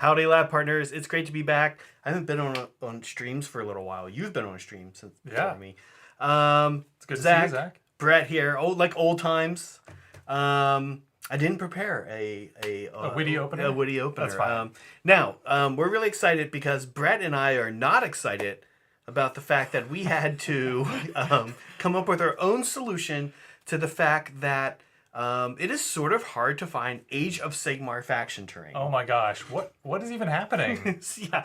Howdy, lab partners. It's great to be back. I haven't been on streams for a little while. You've been on a stream since before me. It's good to see you, Zach. Brett here. Like old times. I didn't prepare a witty opener. A witty opener. That's fine. Now, we're really excited because Brett and I are not excited about the fact that we had to come up with our own solution to the fact that it is sort of hard to find Age of Sigmar faction terrain. Oh my gosh, what is even happening? Yeah,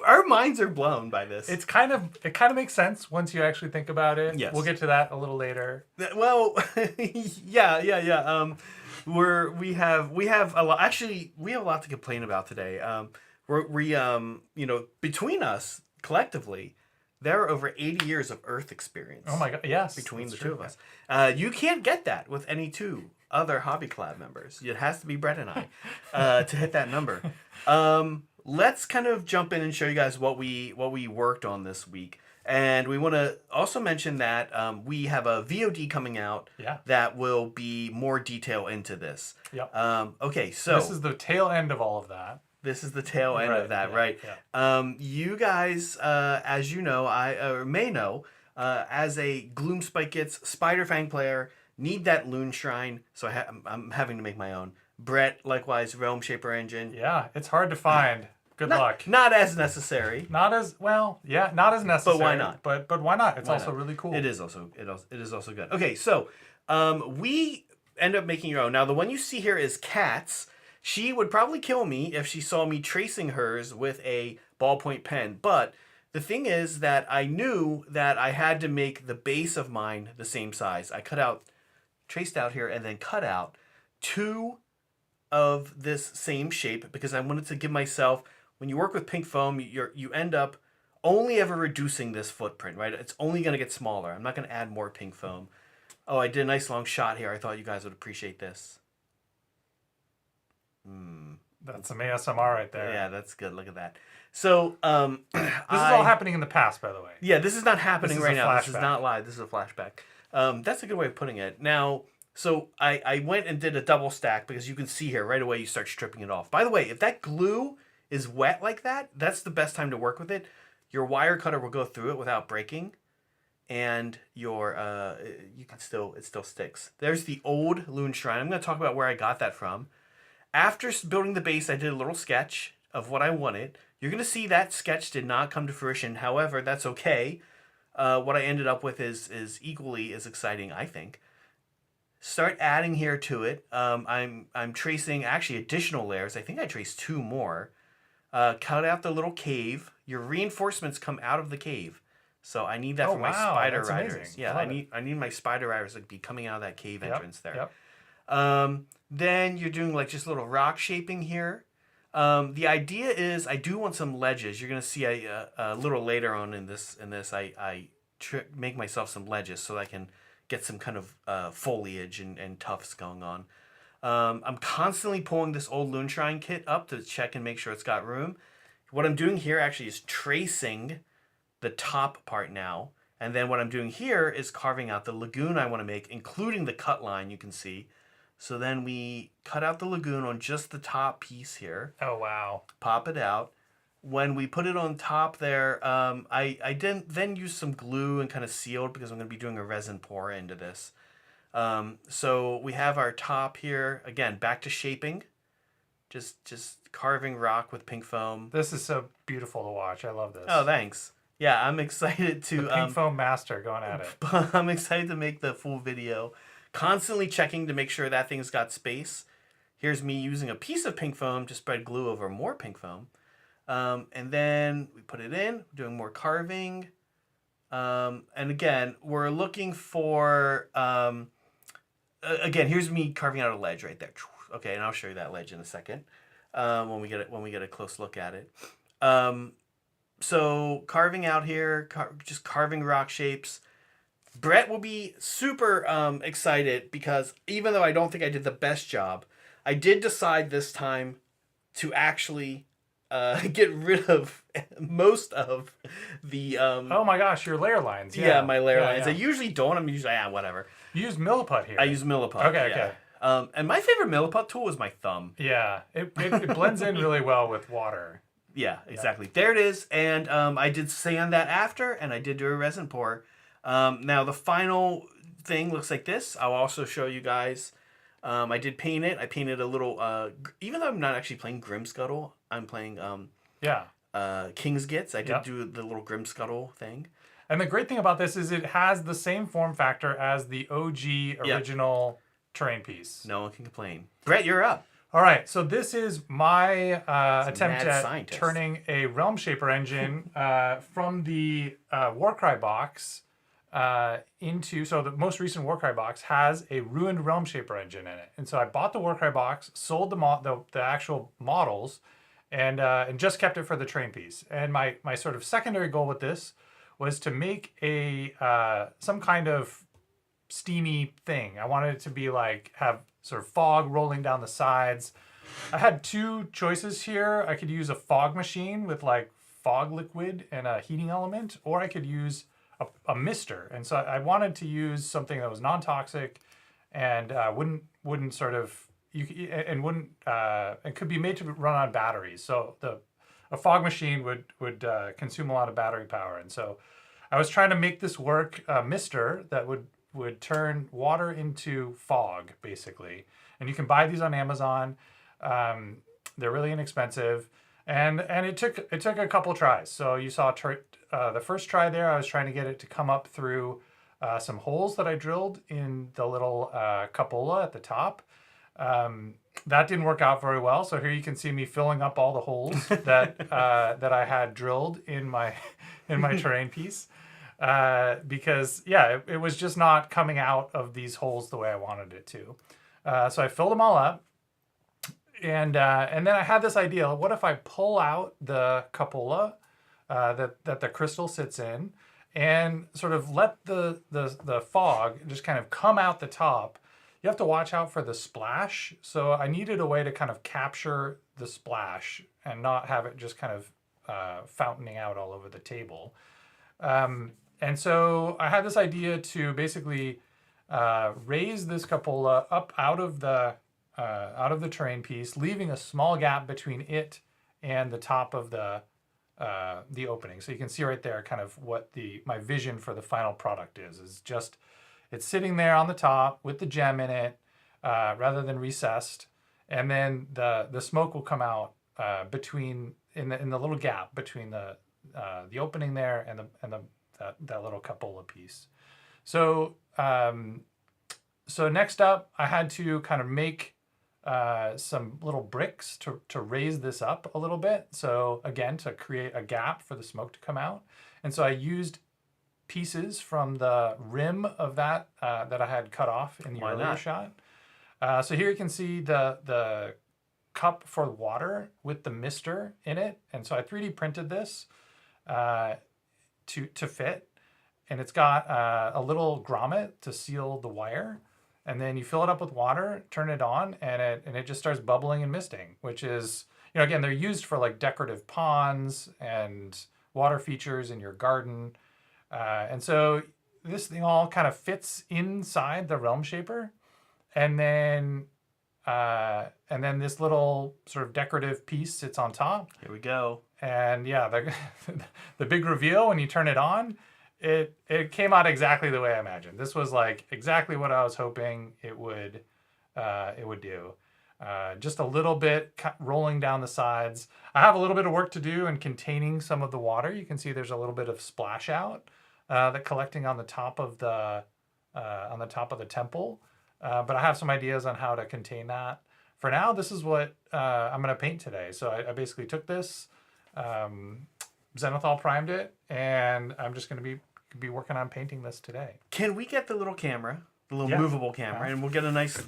our minds are blown by this. It kind of makes sense once you actually think about it. Yes. We'll get to that a little later. Well, yeah. We have a lot. Actually, we have a lot to complain about today. Between us collectively, there are over 80 years of Earth experience. Oh my god, yes. Between the two of us. You can't get that with any two other Hobby Collab members. It has to be Brett and I to hit that number. Let's kind of jump in and show you guys what we worked on this week. And we want to also mention that we have a VOD coming out that will be more detail into this. Yep. Okay, so this is the tail end of all of that. This is the tail end of that, right? Yeah. You guys, as you know, may know, as a Gloom Spike Gets Spider Fang player, need that Loon Shrine, so I'm having to make my own. Brett, likewise, Realm Shaper Engine. Yeah, it's hard to find. Good luck. Not as necessary. Not as necessary. But why not? But why not? It's Why also not? really cool. It is also good. Okay, so we end up making your own. Now the one you see here is Cat's. She would probably kill me if she saw me tracing hers with a ballpoint pen. But the thing is that I knew that I had to make the base of mine the same size. I traced out here and then cut out two of this same shape because I wanted to give myself, when you work with pink foam, you end up only ever reducing this footprint, right? It's only going to get smaller. I'm not going to add more pink foam. Oh, I did a nice long shot here. I thought you guys would appreciate this. That's some ASMR right there. Yeah, that's good. Look at that. So, this is all happening in the past, by the way. Yeah, this is not happening right now. This is flashback. not live. This is a flashback. That's a good way of putting it. Now, so I went and did a double stack because you can see here right away you start stripping it off. By the way, if that glue is wet like that, that's the best time to work with it. Your wire cutter will go through it without breaking, and it still sticks. There's the old Loon Shrine. I'm going to talk about where I got that from. After building the base, I did a little sketch of what I wanted. You're going to see that sketch did not come to fruition. However, that's okay. What I ended up with is equally as exciting, I think. Start adding here to it. I'm tracing actually additional layers. I think I traced two more. Cut out the little cave. Your reinforcements come out of the cave. So I need that for my spider riders. Amazing. Yeah, I need my spider riders to be coming out of that cave entrance there. Yep. Then you're doing like just little rock shaping here. The idea is I do want some ledges. You're gonna see a little later on in this I make myself some ledges so that I can get some kind of foliage and tufts going on. I'm constantly pulling this old Loon Shrine kit up to check and make sure it's got room. What I'm doing here actually is tracing the top part now. And then what I'm doing here is carving out the lagoon I want to make, including the cut line you can see. So then we cut out the lagoon on just the top piece here. Oh, wow. Pop it out. When we put it on top there, I didn't then use some glue and kind of sealed because I'm going to be doing a resin pour into this. So we have our top here. Again, back to shaping. Just carving rock with pink foam. This is so beautiful to watch. I love this. Oh, thanks. Yeah, I'm excited to... The pink foam master going at it. I'm excited to make the full video. Constantly checking to make sure that thing's got space. Here's me using a piece of pink foam to spread glue over more pink foam. And then we put it in, doing more carving. And again, we're looking for... again, here's me carving out a ledge right there. Okay, and I'll show you that ledge in a second when we get a close look at it. So carving out here, just carving rock shapes. Brett will be super excited because even though I don't think I did the best job, I did decide this time to actually get rid of most of the... oh my gosh, your layer lines. Yeah, my layer lines. I usually don't. I'm usually, whatever. You use milliput here. I use milliput. Okay. And my favorite milliput tool is my thumb. Yeah, it blends in really well with water. Yeah, exactly. There it is. And I did sand that after, and I did do a resin pour. Now the final thing looks like this. I'll also show you guys. I did paint it. I painted a little. Even though I'm not actually playing Grimscuttle, I'm playing King's Gits. I did do the little Grimscuttle thing. And the great thing about this is it has the same form factor as the OG original terrain piece. No one can complain. Brett, you're up. All right, so this is my attempt at scientist. turning a Realm Shaper engine from the Warcry box into... So the most recent Warcry box has a ruined Realm Shaper engine in it. And so I bought the Warcry box, sold the actual models, and just kept it for the terrain piece. And my sort of secondary goal with this was to make a some kind of steamy thing. I wanted it to be like have sort of fog rolling down the sides. I had two choices here. I could use a fog machine with like fog liquid and a heating element, or I could use a mister. And so I wanted to use something that was non-toxic and wouldn't sort of and could be made to run on batteries. So a fog machine would consume a lot of battery power. And so I was trying to make this work, a mister that would turn water into fog, basically. And you can buy these on Amazon. They're really inexpensive. And it took a couple tries. So you saw the first try there, I was trying to get it to come up through some holes that I drilled in the little cupola at the top. That didn't work out very well. So here you can see me filling up all the holes that I had drilled in my terrain piece. Because it was just not coming out of these holes the way I wanted it to. So I filled them all up. And then I had this idea, what if I pull out the cupola that the crystal sits in and sort of let the fog just kind of come out the top. You have to watch out for the splash. So I needed a way to kind of capture the splash and not have it just kind of fountaining out all over the table. And so I had this idea to basically raise this cupola up out of the terrain piece, leaving a small gap between it and the top of the opening. So you can see right there kind of what my vision for the final product is just it's sitting there on the top with the gem in it rather than recessed, and then the smoke will come out in the little gap between the opening there and that little cupola piece. So next up, I had to kind of make some little bricks to raise this up a little bit. So again, to create a gap for the smoke to come out. And so I used pieces from the rim of that I had cut off in the earlier shot. So here you can see the cup for water with the mister in it. And so I 3D printed this to fit. And it's got a little grommet to seal the wire. And then you fill it up with water, turn it on, and it just starts bubbling and misting, which is, again, they're used for like decorative ponds and water features in your garden. And so this thing all kind of fits inside the Realm Shaper. And then this little sort of decorative piece sits on top. Here we go. And the big reveal when you turn it on, it came out exactly the way I imagined. This was like exactly what I was hoping it would do. Just a little bit rolling down the sides. I have a little bit of work to do in containing some of the water. You can see there's a little bit of splash out that collecting on the top of the temple. But I have some ideas on how to contain that. For now, this is what I'm going to paint today. So I basically took this, Zenithal primed it, and I'm just going to be working on painting this today. Can we get the little camera, the little movable camera, and we'll get a nice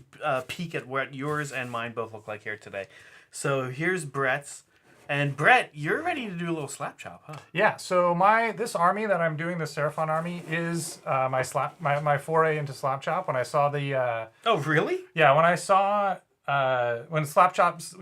peek at what yours and mine both look like here today. So here's Brett's. And Brett, you're ready to do a little slap chop, huh? Yeah, so this army that I'm doing, the Seraphon army, is my foray into slap chop. When I saw the... oh, really? Yeah, when I saw... when slap chops,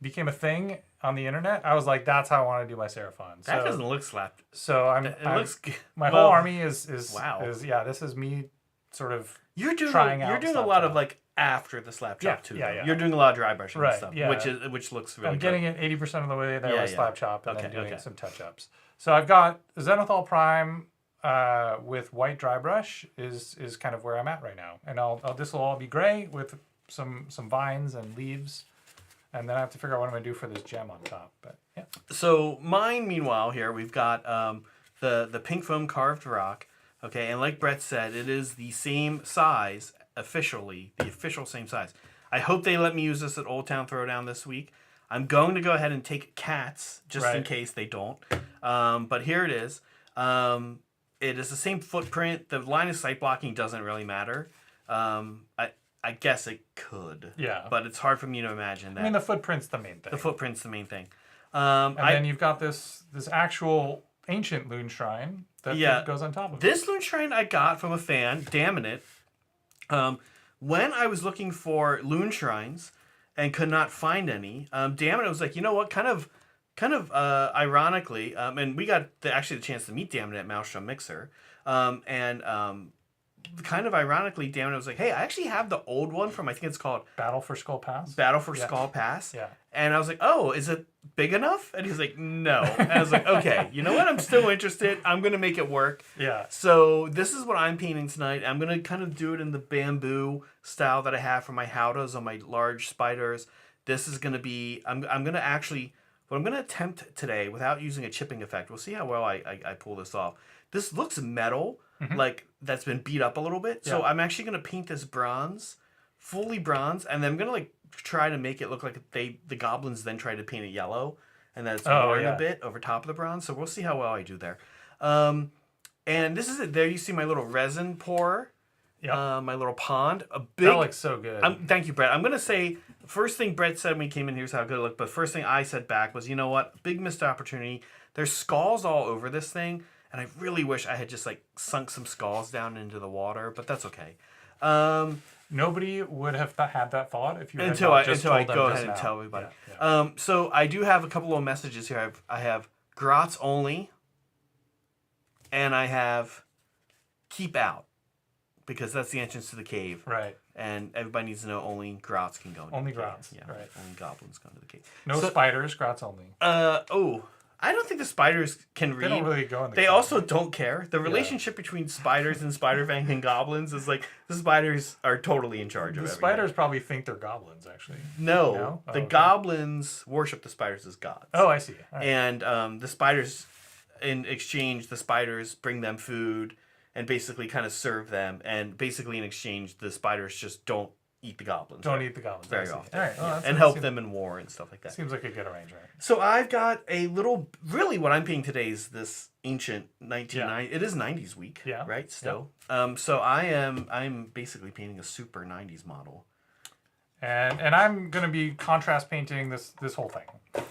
became a thing on the internet, I was like, that's how I want to do my Seraphon. That doesn't look slapped. So it looks good. My whole army is wow. This is me sort of you're doing trying you're out doing a slap lot chop. of like after the slap chop too. yeah. You're doing a lot of dry brushing Right, and stuff, yeah. which looks really I'm getting it 80% of the way there with slap chop and then doing okay. some touch-ups. So I've got Zenithal Prime with white dry brush is kind of where I'm at right now. And this will all be gray with some vines and leaves. And then I have to figure out what I'm going to do for this gem on top. But yeah. So mine, meanwhile, here we've got the pink foam carved rock. Okay, and like Brett said, it is the same size officially, the official same size. I hope they let me use this at Old Town Throwdown this week. I'm going to go ahead and take cats just in case they don't. But here it is. It is the same footprint. The line of sight blocking doesn't really matter. I guess it could. Yeah. But it's hard for me to imagine that. I mean, the footprint's the main thing. The footprint's the main thing. And then you've got this actual ancient loon shrine that goes on top of it. This loon shrine I got from a fan, damn it. When I was looking for loon shrines and could not find any, damn it, I was like, you know what, kind of ironically, and we got actually the chance to meet Damn It at Maelstrom Mixer, kind of ironically, Damn It was like, hey, I actually have the old one from, I think it's called Battle for Skull Pass. Skull Pass. Yeah. And I was like, oh, is it big enough? And he's like, no. And I was like, okay, you know what? I'm still interested. I'm going to make it work. Yeah. So this is what I'm painting tonight. I'm going to kind of do it in the bamboo style that I have for my howdahs on my large spiders. This is going to be, I'm going to actually, what I'm going to attempt today without using a chipping effect, we'll see how well I pull this off. This looks metal, like that's been beat up a little bit. So I'm actually going to paint this bronze, fully bronze, and then I'm going to like try to make it look like the goblins then try to paint it yellow, and then it's worn a bit over top of the bronze. So we'll see how well I do there. And this is it. There you see my little resin pour. Yeah. My little pond. That looks so good. Thank you, Brett. I'm going to say, first thing Brett said when he came in, here's how good it looked. But first thing I said back was, you know what? Big missed opportunity. There's skulls all over this thing. And I really wish I had just like sunk some skulls down into the water. But that's okay. Nobody would have had that thought if you had until not just I told them go just ahead and now. tell everybody. Yeah. So I do have a couple of messages here. I have Grots only. And I have keep out. Because that's the entrance to the cave. Right. And everybody needs to know only Grots can go into only the cave. Grots. Yeah, right. Only goblins go into the cave. No spiders, Grots only. I don't think the spiders can read. They don't really go in the They cave. also don't care. The relationship between spiders and Spider-Fang and goblins is like, the spiders are totally in charge of everything. The spiders probably think they're goblins, actually. No. The goblins worship the spiders as gods. Oh, I see. All right. And the spiders, in exchange, the spiders bring them food and basically kind of serve them. And basically in exchange, the spiders just don't eat the goblins. Don't eat the goblins. Very often. All right. Well, and help them in war and stuff like that. Seems like a good arrangement. So I've got a little, really what I'm painting today is this ancient 1990s. It is 90s week, right? Still. So I'm basically painting a super 90s model. And I'm going to be contrast painting this whole thing.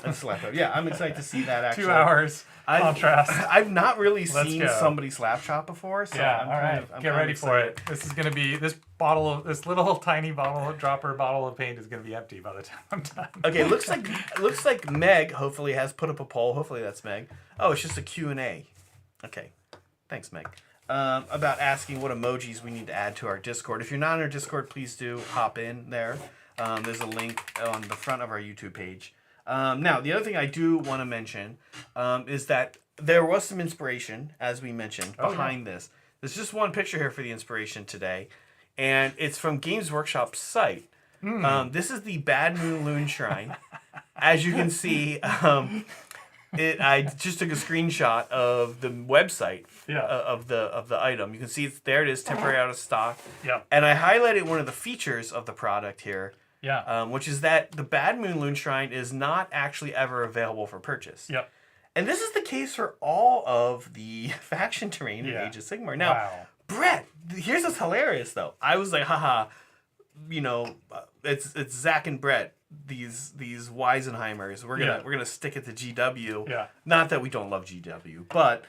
And slap up. Yeah, I'm excited to see that actually. 2 hours contrast. I've not really seen somebody slap shop before, so I'm all right. Get ready for it. This is going to be this little tiny bottle of paint is going to be empty by the time I'm done. Okay, looks like Meg hopefully has put up a poll. Hopefully that's Meg. Oh, it's just a Q&A. Okay. Thanks, Meg. About asking what emojis we need to add to our Discord. If you're not in our Discord, please do hop in there. There's a link on the front of our YouTube page. Now, the other thing I do want to mention is that there was some inspiration, as we mentioned, behind this. There's just one picture here for the inspiration today, and it's from Games Workshop's site. This is the Bad Moon Loon Shrine. As you can see, I just took a screenshot of the website of the item. You can see there it is, temporary out of stock. Yeah. And I highlighted one of the features of the product here. Yeah. Which is that the Bad Moon Loon Shrine is not actually ever available for purchase. Yep. And this is the case for all of the faction terrain in Age of Sigmar. Now, Brett, here's what's hilarious though. I was like, haha, it's Zach and Brett, these Weisenheimers. We're gonna stick it to GW. Yeah. Not that we don't love GW, but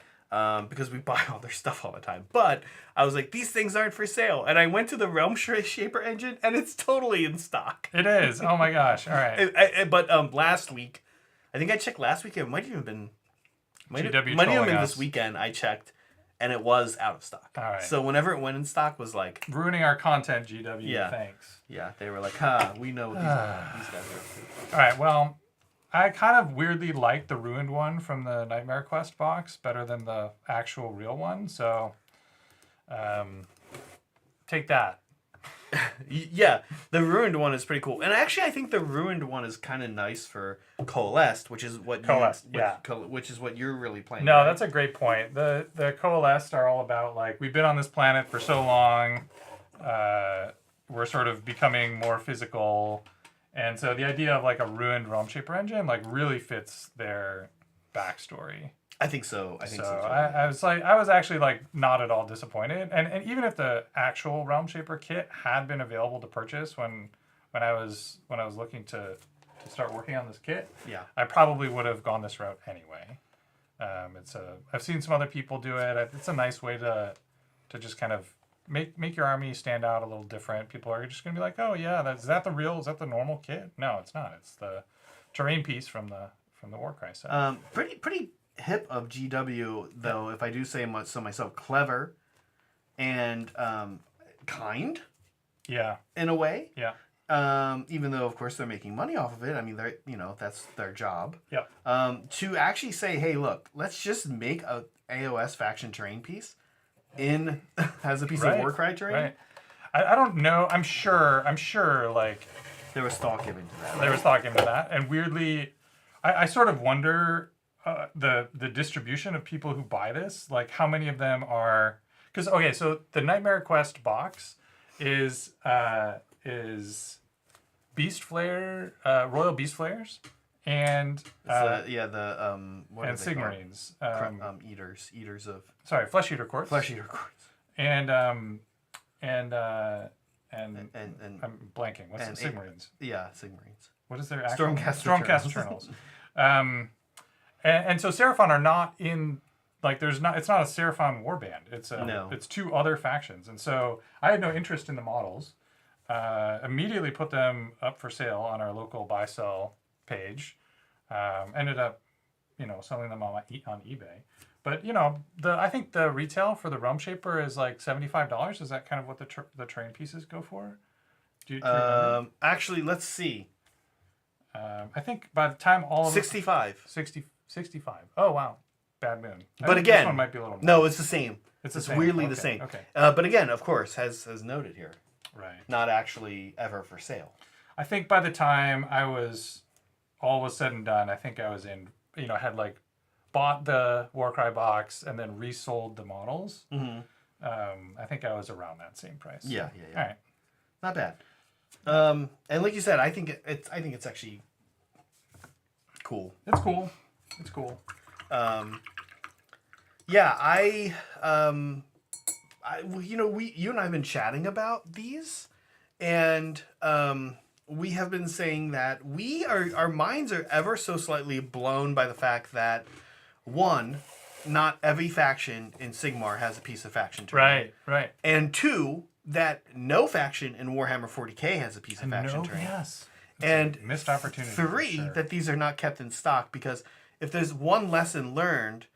because we buy all their stuff all the time. But I was like, these things aren't for sale. And I went to the Realm Shaper engine, and it's totally in stock. It is. Oh my gosh. All right. But last week, I think I checked last week. It might have even been this weekend. I checked, and it was out of stock. All right. So whenever it went in stock, was like Ruining our content, GW. Yeah. Thanks. yeah, they were like, we know what these guys are up to. All right. Well, I kind of weirdly like the ruined one from the Nightmare Quest box better than the actual real one. So, take that. Yeah, the ruined one is pretty cool, and actually, I think the ruined one is kind of nice for coalesced, which is what which is what you're really playing. No, right? that's a great point. The coalesced are all about like we've been on this planet for so long, we're sort of becoming more physical, and so the idea of like a ruined Realm Shaper engine like really fits their backstory. I think so. I think so. I was actually like not at all disappointed, and even if the actual Realm Shaper kit had been available to purchase when I was looking to start working on this kit, yeah, I probably would have gone this route anyway. I've seen some other people do it. It's a nice way to just kind of make your army stand out a little different. People are just gonna be like, oh yeah, is that the normal kit? No, it's not. It's the terrain piece from the Warcry set. Pretty hip of GW though, if I do say so myself. Clever and kind. Yeah. In a way. Yeah. Even though of course they're making money off of it. I mean, that's their job. Yeah. To actually say, hey, look, let's just make a AOS faction terrain piece as a piece of Warcry terrain. Right. I don't know. I'm sure like there was thought given to that. There was thought given to that, and weirdly, I sort of wonder the distribution of people who buy this. Like how many of them are so the Nightmare Quest box is Beast Flare, Royal Beast Flares, and what and Sigmarines, eaters of Flesh Eater Courts, and I'm blanking. What's the Sigmarines? Yeah, Sigmarines. What is their actual Stormcast Eternals? And so Seraphon are not in it's not a Seraphon warband. It's two other factions, and so I had no interest in the models. Immediately put them up for sale on our local buy sell page. Ended up, selling them on eBay. But I think the retail for the Realm Shaper is like $75. Is that kind of what the terrain pieces go for? Do you remember? Actually, let's see. I think by the time all of 65. 65. Oh wow, bad moon. But again, this one might be a little more. No, it's the same. It's same. Weirdly the same. Okay. But again, of course, as noted here, right? Not actually ever for sale. I think by the time all was said and done, I think I was in. Had like bought the Warcry box and then resold the models. Mm-hmm. I think I was around that same price. So. Yeah. All right. Not bad. And like you said, I think it's actually cool. It's cool. Yeah, you and I have been chatting about these, and we have been saying that our minds are ever so slightly blown by the fact that one, not every faction in Sigmar has a piece of faction terrain. Right. And two, that no faction in Warhammer 40K has a piece of faction terrain. Yes. And missed opportunity. Three, that these are not kept in stock, because if there's one lesson learned,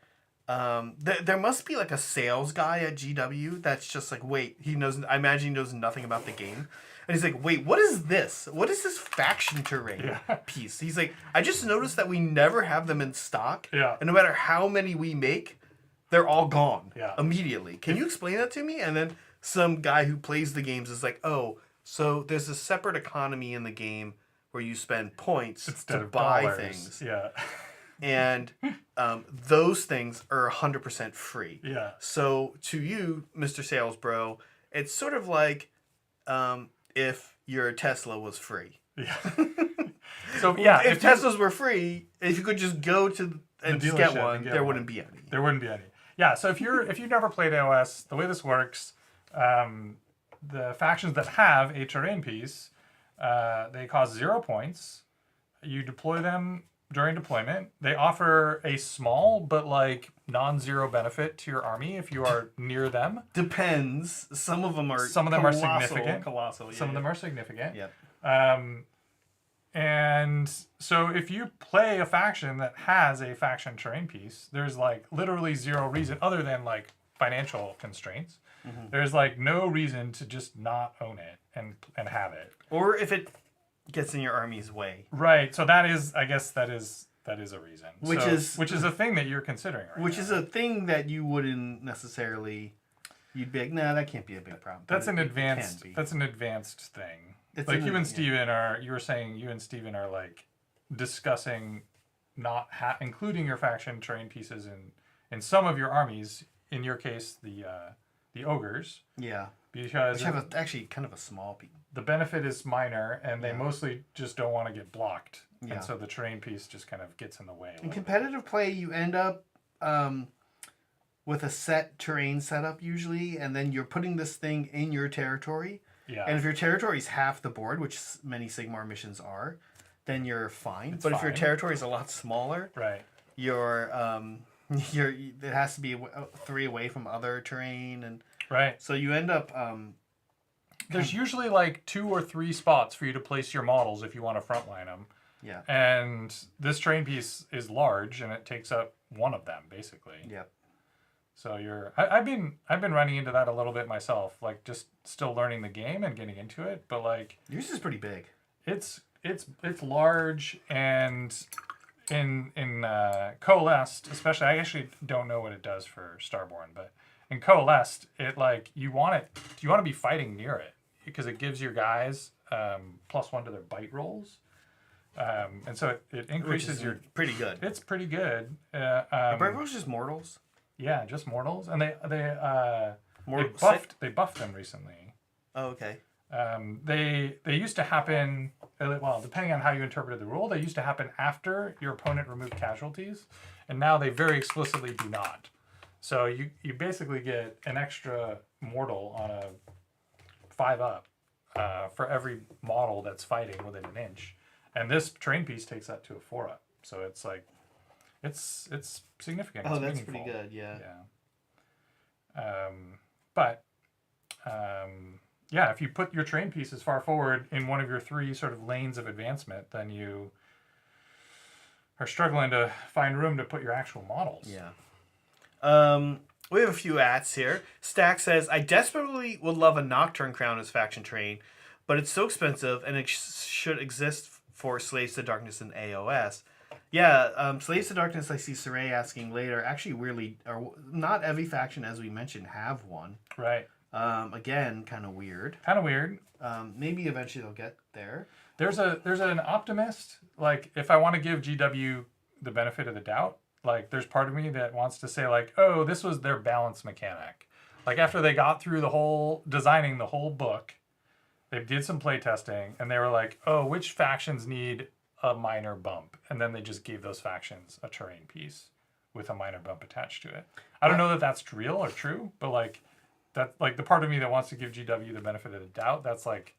there must be like a sales guy at GW that's just like, wait, I imagine he knows nothing about the game. And he's like, wait, what is this? What is this faction terrain piece? He's like, I just noticed that we never have them in stock. Yeah. And no matter how many we make, they're all gone immediately. Can you explain that to me? And then some guy who plays the games is like, oh, so there's a separate economy in the game where you spend points instead to of buy dollars. things. Yeah. And those things are 100% free. Yeah. So to you, Mr. Sales Bro, it's sort of like if your Tesla was free. Yeah. So yeah, if Teslas were free, if you could just go to and just get one, there wouldn't be any. There wouldn't be any. Yeah. So if you've never played AOS, the way this works, the factions that have a terrain piece, they cost 0 points. You deploy them during deployment. They offer a small but like non-zero benefit to your army if you are near them. Depends. Some of them are significant. Colossal. Some of them are significant. Yep. And so if you play a faction that has a faction terrain piece, there's like literally zero reason other than like financial constraints, there's like no reason to just not own it and have it. Or if it gets in your army's way. Right. So that is, I guess that is a reason. Which is a thing that you're considering right Which now. is a thing that you wouldn't necessarily. You'd be like, nah, that can't be a big problem. That's But an it advanced. can be. That's an advanced thing. It's Like an- you and yeah. Steven are. You were saying you and Steven are like discussing not including your faction terrain pieces in some of your armies. In your case, the ogres. Yeah. Because Which have actually kind of a small piece. the benefit is minor, and they Yeah. mostly just don't want to get blocked, Yeah. and so the terrain piece just kind of gets in the way. A In little bit. competitive play, you end up with a set terrain setup usually, and then you're putting this thing in your territory. Yeah. And if your territory is half the board, which many Sigmar missions are, then you're fine. It's but if your fine. territory is a lot smaller, Right. you're it has to be 3 away from other terrain, and Right. so you end up There's usually like 2 or 3 spots for you to place your models if you want to frontline them. yeah. And this terrain piece is large, and it takes up one of them basically. Yep. So I've been running into that a little bit myself, like just still learning the game and getting into it. But like Yours is pretty big. it's large, and in Coalesced, especially, I actually don't know what it does for Starborn, but in Coalesced, it like you want to be fighting near it because it gives your guys +1 to their bite rolls, and so it Which increases is your. pretty good. It's pretty good. Are Bright Rolls just mortals? Yeah, just mortals, and they Mortal- buffed them recently. Oh, okay. They used to happen, well, depending on how you interpreted the rule, they used to happen after your opponent removed casualties, and now they very explicitly do not. So you basically get an extra mortal on a 5-up for every model that's fighting within an inch, and this terrain piece takes that to a 4-up. So it's like it's significant. Oh, it's that's meaningful. pretty good. Yeah. Yeah, if you put your terrain piece as far forward in one of your 3 sort of lanes of advancement, then you are struggling to find room to put your actual models. Yeah. We have a few ats here. Stack says, I desperately would love a Nocturne Crown as faction terrain, but it's so expensive and it should exist for Slaves to Darkness and AOS. Yeah, Slaves to Darkness, I see Saray asking later, actually weirdly, not every faction, as we mentioned, have one. Right. Again, kind of weird. Kind of weird. Maybe eventually they'll get there. There's an optimist, like if I want to give GW the benefit of the doubt, like there's part of me that wants to say like, oh, this was their balance mechanic. Like after they got through designing the whole book, they did some play testing and they were like, oh, which factions need a minor bump? And then they just gave those factions a terrain piece with a minor bump attached to it. I don't know that that's real or true, but like that, like the part of me that wants to give GW the benefit of the doubt, that's like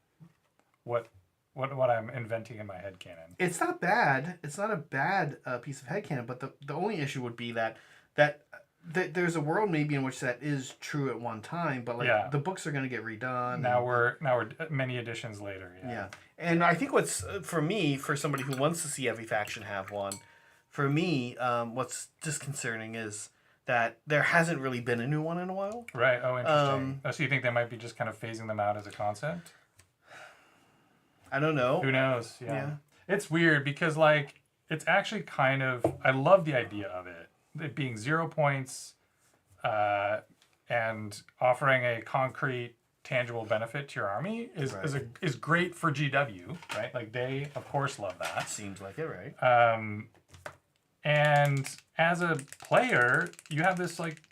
what I'm inventing in my headcanon. It's not bad. It's not a bad piece of headcanon, but the only issue would be that there's a world maybe in which that is true at one time, but like the books are going to get redone. Now we're many editions later. Yeah. And I think what's for somebody who wants to see every faction have one, for me, what's disconcerting is that there hasn't really been a new one in a while. Right. Oh, interesting. So you think they might be just kind of phasing them out as a concept? I don't know. Who knows? Yeah. It's weird because like it's actually kind of, I love the idea of it. It being 0 points and offering a concrete, tangible benefit to your army is great for GW, right? Like they, of course, love that. Seems like it, right? And as a player, you have this like,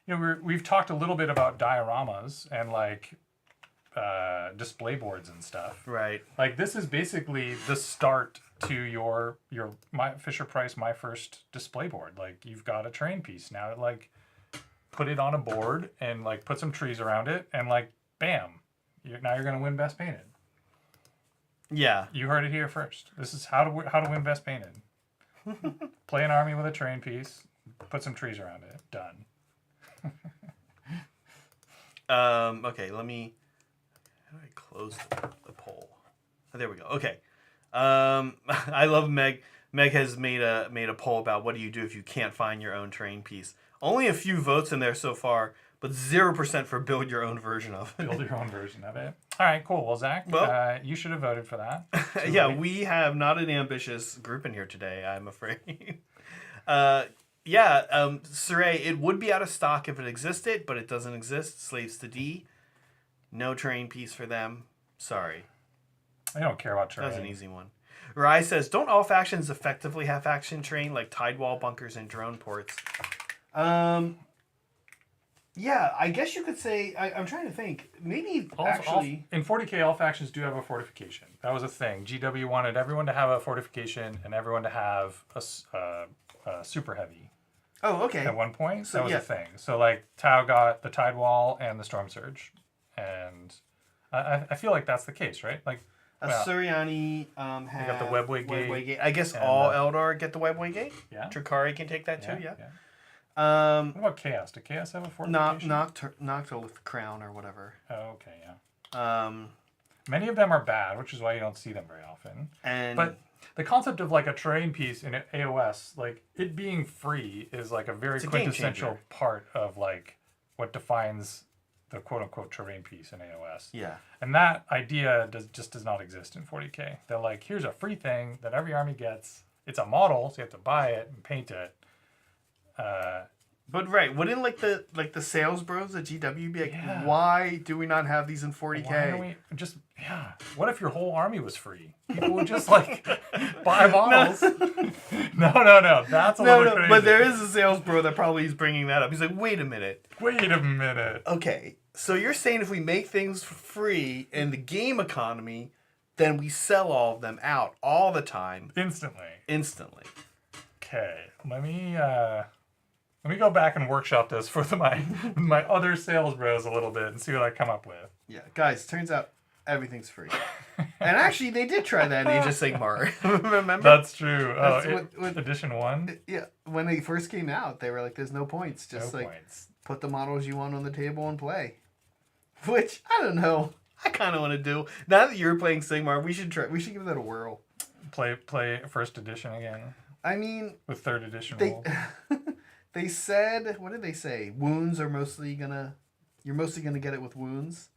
you know, we've talked a little bit about dioramas and like display boards and stuff. Right. Like this is basically the start to your my Fisher Price My First display board. Like you've got a terrain piece now. Like put it on a board and like put some trees around it and like bam, now you're gonna win Best Painted. Yeah. You heard it here first. This is how to win Best Painted. Play an army with a terrain piece, put some trees around it. Done. Okay, let me. How do I close the poll? Oh, there we go. Okay. I love Meg. Meg has made a poll about what do you do if you can't find your own terrain piece. Only a few votes in there so far, but 0% for build your own version of it. Build your own version of it. All right, cool. Well, Zach, you should have voted for that. So Yeah, we have not an ambitious group in here today, I'm afraid. Saray, it would be out of stock if it existed, but it doesn't exist. Slaves to D. No terrain piece for them. Sorry. I don't care about terrain. That was an easy one. Rai says, don't all factions effectively have faction terrain like tidewall bunkers and drone ports? Yeah, I guess you could say, I'm trying to think, maybe in 40k, all factions do have a fortification. That was a thing. GW wanted everyone to have a fortification and everyone to have a super heavy. Oh, okay. At one point, so that was a thing. So like Tau got the Tide Wall and the Storm Surge, and I feel like that's the case, right? Like Suriani have the Webway Gate. I guess all Eldar get the Webway Gate. Yeah. Trakari can take that too. Yeah. What about Chaos? Did Chaos have a fortification? Noctil with the crown or whatever. Oh, okay, yeah. Many of them are bad, which is why you don't see them very often. But the concept of like a terrain piece in AOS, like it being free, is like a very quintessential part of like what defines the quote-unquote terrain piece in AOS. Yeah. And that idea just does not exist in 40k. They're like, here's a free thing that every army gets. It's a model, so you have to buy it and paint it. But wouldn't like the sales bros at GW be like, why do we not have these in 40k? Why don't we just what if your whole army was free? People would just like buy models. No. That's a little crazy. But there is a sales bro that probably is bringing that up. He's like, wait a minute. Okay, so you're saying if we make things free in the game economy, then we sell all of them out all the time. Instantly. Okay, let me go back and workshop this for my other sales bros a little bit and see what I come up with. Yeah, guys, turns out everything's free. And actually, they did try that in Age of Sigmar. Remember? That's true. Edition 1? Yeah, when they first came out, they were like, there's no points. Just put the models you want on the table and play. Which, I don't know. I kind of want to do. Now that you're playing Sigmar, we should give that a whirl. Play first edition again. I mean... With third edition rules. They said, what did they say? Wounds are you're mostly gonna get it with wounds.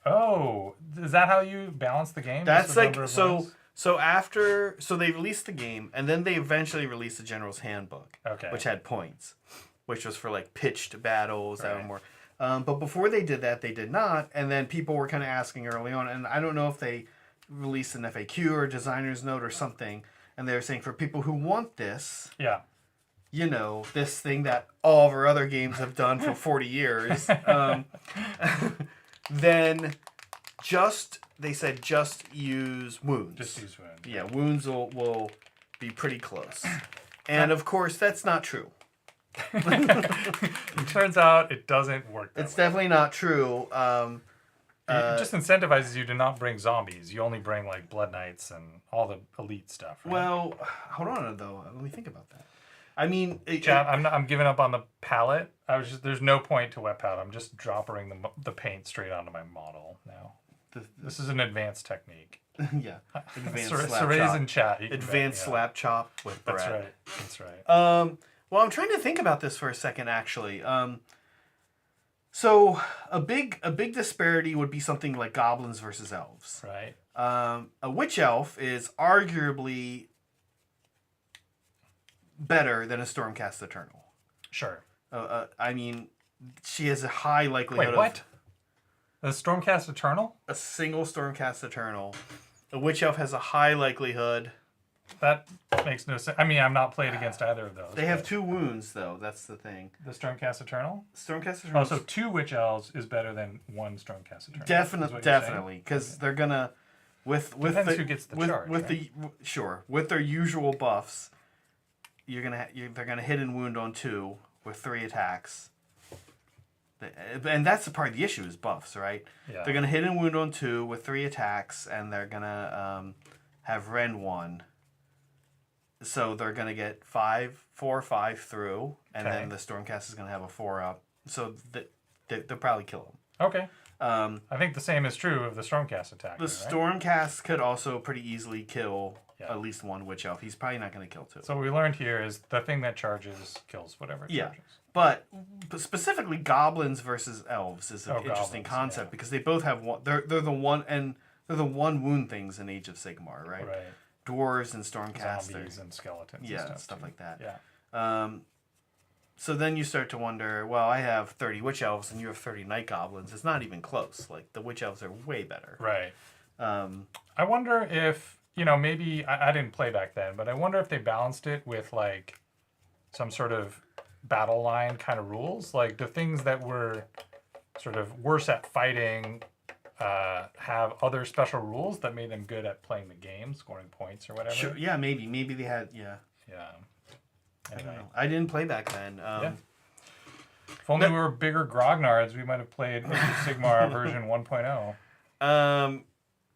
Oh, is that how you balance the game? That's like, so they released the game, and then they eventually released the General's Handbook, which had points, which was for like pitched battles that were more. But before they did that, they did not, and then people were kind of asking early on, and I don't know if they released an FAQ or designer's note or something, and they were saying for people who want this, you know, this thing that all of our other games have done for 40 years, then they said just use wounds. Just use wounds. Yeah, wounds will be pretty close. And of course, that's not true. It turns out it doesn't work that way. Definitely not true. It just incentivizes you to not bring zombies. You only bring like Blood Knights and all the elite stuff. Right? Well, hold on though. Let me think about that. I mean, I'm giving up on the palette. There's no point to wet palette. I'm just dropping the paint straight onto my model now. This is an advanced technique. Yeah, advanced Saray's in chat. Advanced slap chop with bread. That's right. Well, I'm trying to think about this for a second, actually. So a big disparity would be something like Goblins versus Elves. Right. A Witch Elf is arguably better than a Stormcast Eternal. Sure. I mean, she has a high likelihood. Wait, what? A Stormcast Eternal? A single Stormcast Eternal. A Witch Elf has a high likelihood. That makes no sense. I mean, I'm not played against either of those. They have 2 wounds, though. That's the thing. The Stormcast Eternal? Stormcast Eternal. Oh, so 2 Witch Elves is better than 1 Stormcast Eternal. Definitely, because they're gonna Depends who gets the charge. With their usual buffs, they're gonna hit and wound on 2 with 3 attacks. And that's the part of the issue is buffs, right? Yeah. They're gonna hit and wound on 2 with 3 attacks, and they're gonna have Rend 1. So they're gonna get 4 or 5 through, and then the Stormcast is gonna have a 4 up. So they'll probably kill them. Okay. I think the same is true of the Stormcast attack. The Stormcast could also pretty easily kill at least 1 Witch Elf. He's probably not going to kill 2. So what we learned here is the thing that charges kills whatever it charges. But specifically, goblins versus elves is an interesting Goblins, concept because they both have one. They're the one wound things in Age of Sigmar, right? Right. Dwarves and stormcasters. Zombies and skeletons. Yeah, and stuff too. like that. Yeah. So then you start to wonder, well, I have 30 witch elves and you have 30 night goblins. It's not even close. Like, the witch elves are way better. Right. I wonder if, maybe, I didn't play back then, but I wonder if they balanced it with, like, some sort of battle line kind of rules. Like, the things that were sort of worse at fighting have other special rules that made them good at playing the game, scoring points or whatever. Sure, yeah, maybe. Maybe they had, yeah. Yeah. I Anyway. don't know. I didn't play back then. Yeah. If only we were bigger Grognards, we might have played Age of Sigmar version 1.0.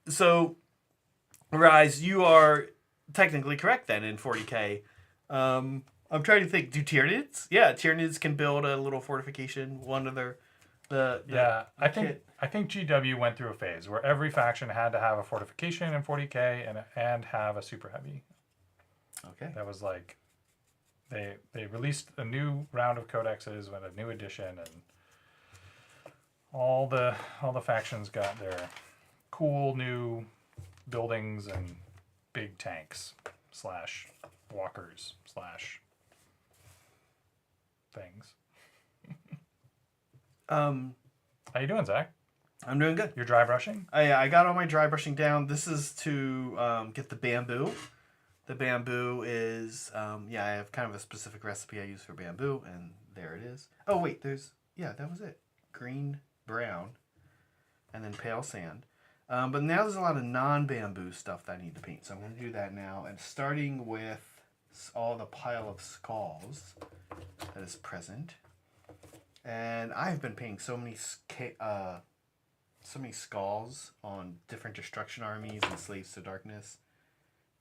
So, Rise, you are technically correct then in 40k. I'm trying to think. Do Tyranids? Yeah, Tyranids can build a little fortification. One of their I think GW went through a phase where every faction had to have a fortification in 40k and have a super heavy. Okay. That was like they released a new round of codexes with a new edition, and all the factions got their cool new buildings and big tanks / walkers / things. How you doing, Zach? I'm doing good. You're dry brushing? I got all my dry brushing down. This is to get the bamboo. The bamboo is, I have kind of a specific recipe I use for bamboo, and there it is. Oh, wait, that was it. Green, brown, and then pale sand. But now there's a lot of non-bamboo stuff that I need to paint, so I'm going to do that now. And starting with all the pile of skulls that is present. And I've been painting so many skulls on different destruction armies and slaves to darkness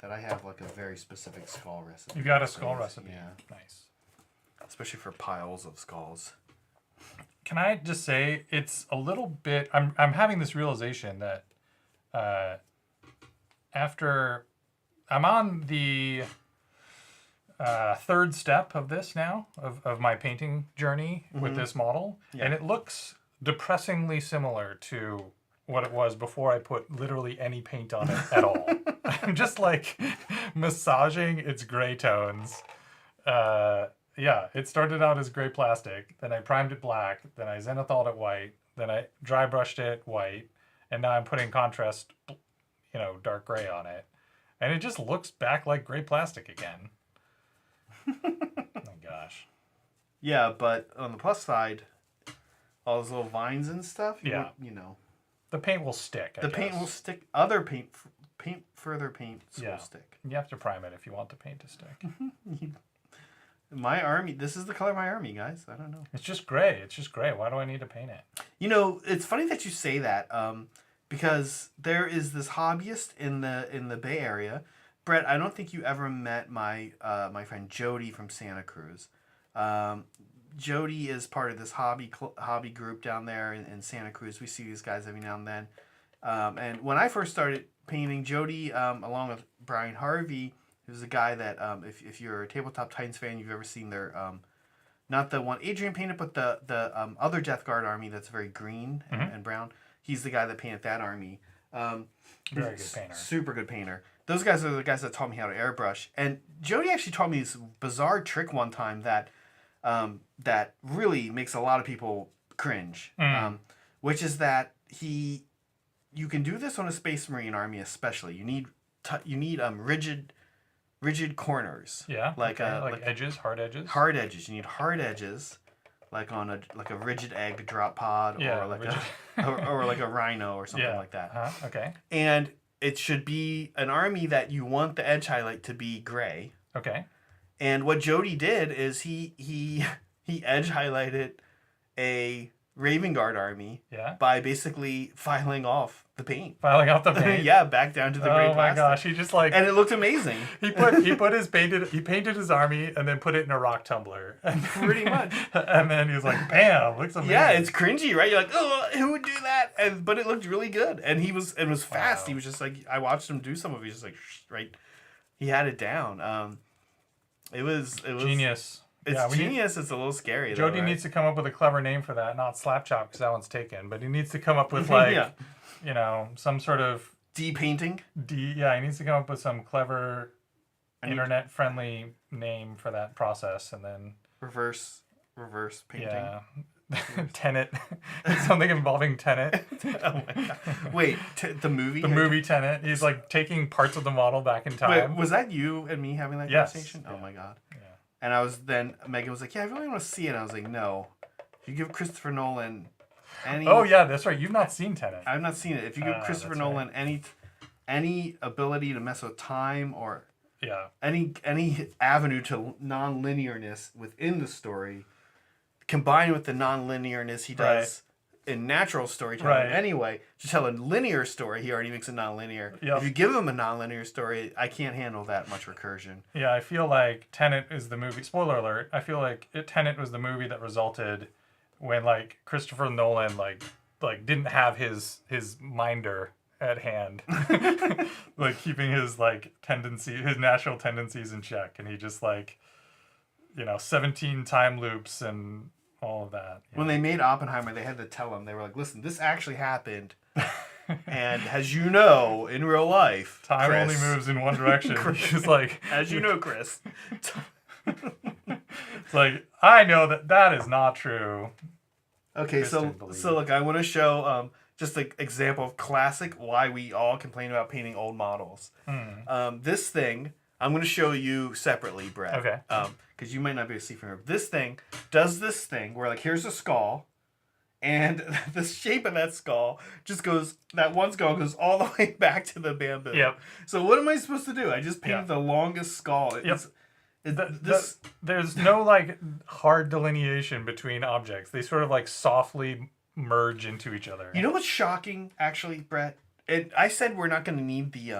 that I have like a very specific skull recipe. You got a skull recipe. Yeah. Nice. Especially for piles of skulls. Can I just say it's a little bit I'm having this realization that after I'm on the third step of this now of my painting journey with this model, and it looks depressingly similar to what it was before I put literally any paint on it at all. I'm just like massaging its gray tones. It started out as gray plastic, then I primed it black, then I zenithalled it white, then I dry brushed it white, and now I'm putting contrast, dark gray on it. And it just looks back like gray plastic again. Oh my gosh. Yeah, but on the plus side, all those little vines and stuff, The paint will stick, I guess. paint will stick. Other further paints will stick. You have to prime it if you want the paint to stick. My army, this is the color of my army, guys. I don't know. It's just gray. Why do I need to paint it? It's funny that you say that, because there is this hobbyist in the Bay Area. Brett, I don't think you ever met my friend Jody from Santa Cruz. Jody is part of this hobby group down there in Santa Cruz. We see these guys every now and then. And when I first started painting, Jody, along with Brian Harvey, who's a guy that, if you're a Tabletop Titans fan, you've ever seen their, not the one Adrian painted, but the other Death Guard army that's very green and brown. He's the guy that painted that army. Very good painter. Super good painter. Those guys are the guys that taught me how to airbrush. And Jody actually taught me this bizarre trick one time that really makes a lot of people cringe. Which is that you can do this on a Space Marine army especially. You need rigid corners. Yeah. Like edges, hard edges. Hard edges. You need hard edges, like on a rigid egg drop pod, or like or like a rhino or something like that. Okay. And it should be an army that you want the edge highlight to be gray. Okay. And what Jody did is he edge highlighted a Raven Guard army by basically filing off the paint. Filing off the paint? Yeah, back down to the gray plastic. Oh my gosh, he just like... And it looked amazing. He painted his army and then put it in a rock tumbler. Pretty much. And then he was like, bam, looks amazing. Yeah, it's cringy, right? You're like, oh, who would do that? But it looked really good. And it was fast. Wow. He was just like, I watched him do some of it. He was just like, right. He had it down. It was genius. It's genius. It's a little scary. Jody needs to come up with a clever name for that. Not Slapchop, because that one's taken. But he needs to come up with like, some sort of de-painting. Yeah, he needs to come up with some clever, internet-friendly name for that process, and then reverse painting. Yeah. Tenet. Something involving Tenet. Oh my god. Wait, the movie? The movie Tenet. He's like taking parts of the model back in time. Wait, was that you and me having that conversation? Oh my god. Yeah. And Megan was like, yeah, I really want to see it. And I was like, no. If you give Christopher Nolan any... Oh yeah, that's right. You've not seen Tenet. I've not seen it. If you give Christopher Nolan any ability to mess with time or any avenue to non-linearness within the story, combined with the non-linearness he does in natural storytelling anyway, to tell a linear story, he already makes it non-linear. If you give him a non-linear story, I can't handle that much recursion. Yeah, I feel like Tenet is the movie. Spoiler alert. I feel like Tenet was the movie that resulted when like Christopher Nolan like didn't have his minder at hand, like keeping his like his natural tendencies in check, and he just 17 time loops and all of that. When they made Oppenheimer, they had to tell him, they were like, listen, this actually happened. And as you know, in real life, time Chris, only moves in one direction. He's like, as you know, Chris. It's like, I know that is not true. Okay, so look, I want to show just an example of classic why we all complain about painting old models. This thing, I'm going to show you separately, Brett. Okay. Because you might not be able to see from here. This thing does this thing where, like, here's a skull, and the shape of that skull just goes, that one skull goes all the way back to the bamboo. Yep. So what am I supposed to do? I just painted the longest skull. There's no, hard delineation between objects. They sort of, softly merge into each other. You know what's shocking, actually, Brett? I said we're not going to need the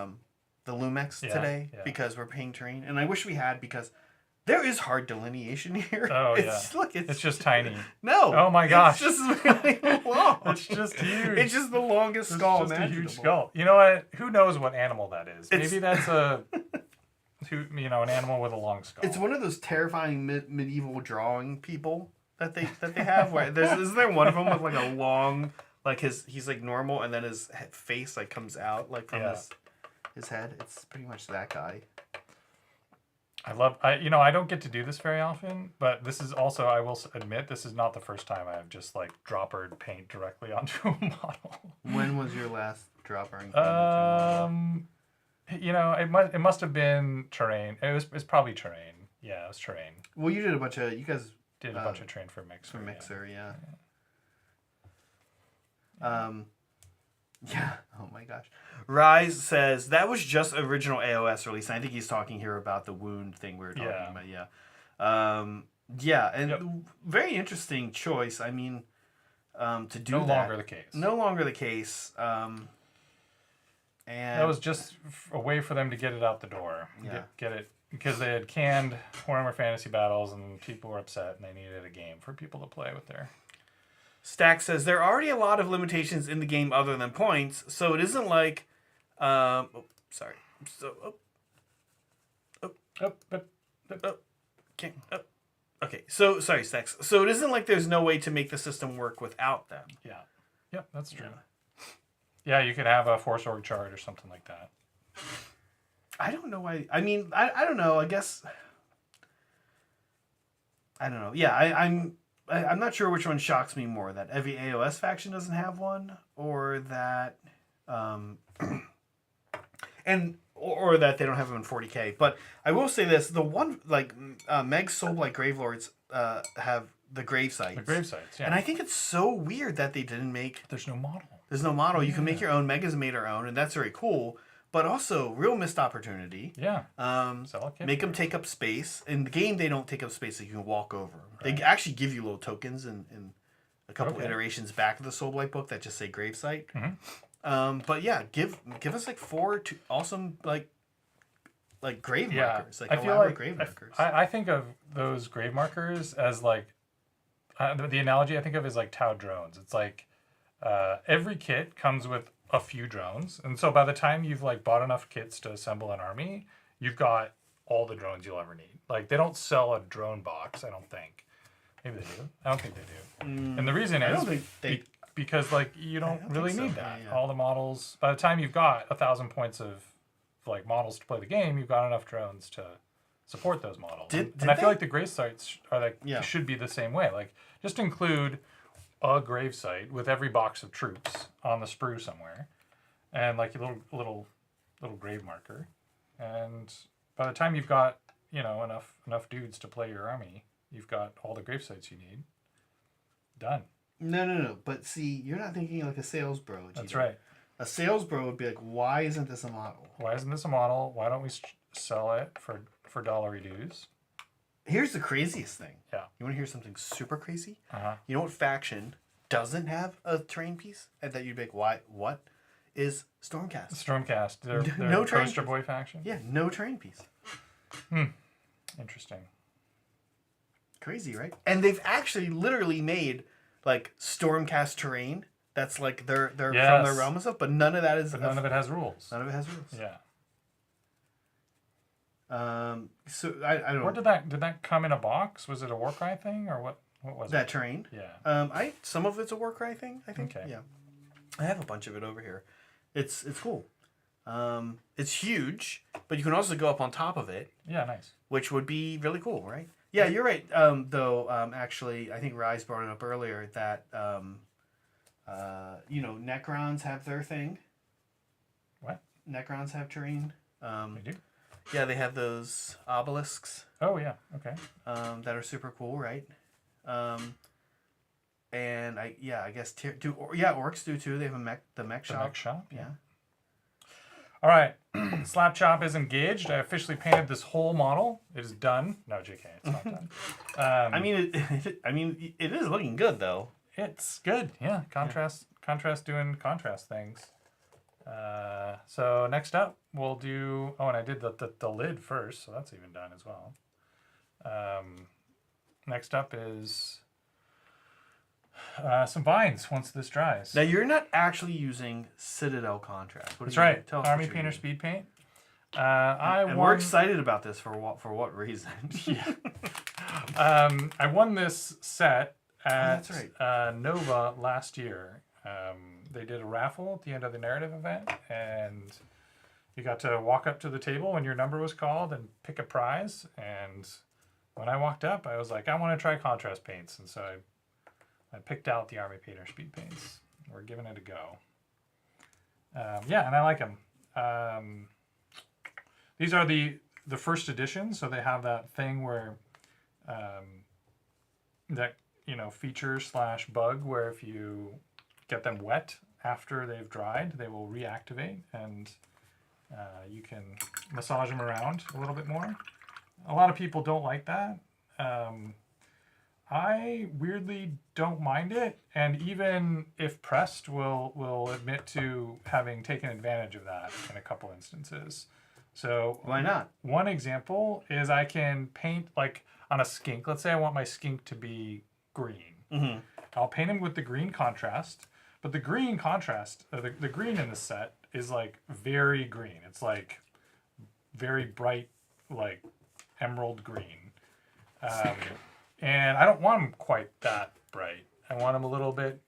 Lumex today because we're painting terrain, and I wish we had, because there is hard delineation here. Oh, it's just tiny. No. Oh my gosh. It's just really long. It's just huge. It's just the longest skull It's just imaginable. a huge skull. You know what? Who knows what animal that is? Maybe that's an animal with a long skull. It's one of those terrifying medieval drawing people that they have. Where isn't there one of them with a long, he's normal, and then his face comes out from his head. It's pretty much that guy. I don't get to do this very often, but this is also, I will admit, this is not the first time I've just droppered paint directly onto a model. When was your last droppering? It must have been terrain. It's probably terrain. Yeah, it was terrain. Well, you guys did a bunch of terrain for Mixer. For Mixer, yeah. Yeah. Oh my gosh. Rise says that was just original AOS release. And I think he's talking here about the wound thing we were talking about. Yeah. And very interesting choice. I mean, to do no longer the case. No longer the case. And that was just a way for them to get it out the door. Yeah. Get it, because they had canned Warhammer Fantasy Battles and people were upset and they needed a game for people to play with their... Stack says there are already a lot of limitations in the game other than points, so it isn't like, sorry. So, okay. So sorry, Stacks. So it isn't like there's no way to make the system work without them. Yeah. Yep, that's true. Yeah, you could have a Force Org chart or something like that. I don't know why. I mean, I don't know. I guess. I don't know. Yeah, I'm not sure which one shocks me more, that every AOS faction doesn't have one, or that, or that they don't have them in 40K. But I will say this: the one Meg's Soulblight Gravelords have the grave sites. The grave sites, yeah. And I think it's so weird that they didn't make. There's no model. There's no model. You can make your own. Mega's made her own, and that's very cool. But also, real missed opportunity. Yeah. Make them take up space. In the game, they don't take up space, so you can walk over them. Right. They actually give you little tokens in a couple iterations back of the Soulblight book that just say gravesite. Mm-hmm. But yeah, give us 4 awesome grave markers. I feel like grave markers. I think of those grave markers as the analogy I think of is Tau drones. It's every kit comes with a few drones, and so by the time you've bought enough kits to assemble an army, you've got all the drones you'll ever need. Like, they don't sell a drone box, I don't think. Maybe they do. I don't think they do. And the reason I is don't think they. because like you don't don't really think so. need that. Yeah, yeah. All the models. By the time you've got 1,000 points of like models to play the game, you've got enough drones to support those models. Did and I feel they? like the grave sites are like Yeah. should be the same way. Like just include a grave site with every box of troops on the sprue somewhere, and like a little grave marker. And by the time you've got enough dudes to play your army, you've got all the grave sites you need. Done. No. But see, you're not thinking like a sales bro. Gino. That's right. A sales bro would be like, why isn't this a model? Why isn't this a model? Why don't we sell it for dollary dues? Here's the craziest thing. Yeah. You want to hear something super crazy? Uh-huh. You know what faction doesn't have a terrain piece? And that you'd be like, why? What? Is Stormcast. Stormcast. They're No terrain Poster piece. Boy faction? Yeah, no terrain piece. Interesting. Crazy, right? And they've actually literally made like Stormcast terrain. That's like they're from Yes. their realm and stuff, but none of that is. But none of it has rules. None of it has rules. Yeah. So I don't Where know. did that come in a box? Was it a Warcry thing or what was That it? terrain. Yeah. Some of it's a Warcry thing. I think. Okay. Yeah. I have a bunch of it over here. It's cool. It's huge, but you can also go up on top of it, Yeah, nice. which would be really cool, right? Yeah, you're right. Actually, I think Rise brought it up earlier that Necrons have their thing. What? Necrons have terrain. They do? Yeah, they have those obelisks Oh yeah. Okay. that are super cool, right? And I guess orcs do too. They have the mech The shop. mech shop. Yeah. All right. Slap Chop is engaged. I officially painted this whole model. It is done. No, JK, it's not done. I mean, it is looking good though. It's good. Yeah. Contrast doing contrast things. So next up we'll do. Oh, and I did the lid first, so that's even done as well. Next up is some vines once this dries. Now you're not actually using Citadel contrast. That's right. Tell us Army what you're Painter using. Speed Paint. And we're excited about this for what reason? I won this set at that's right. Nova last year. They did a raffle at the end of the narrative event, and you got to walk up to the table when your number was called and pick a prize. And when I walked up, I was like, I want to try contrast paints, and so I picked out the Army Painter Speed Paints. We're giving it a go. And I like them. These are the first edition, so they have that thing where that feature / bug where if you get them wet after they've dried, they will reactivate, and you can massage them around a little bit more. A lot of people don't like that. I weirdly don't mind it, and even if pressed, will admit to having taken advantage of that in a couple instances. So Why not? one example is I can paint like on a skink. Let's say I want my skink to be green. Mm-hmm. I'll paint him with the green contrast, but the green contrast, the green in the set is like very green. It's like very bright, like emerald green. And I don't want him quite that bright. I want him a little bit,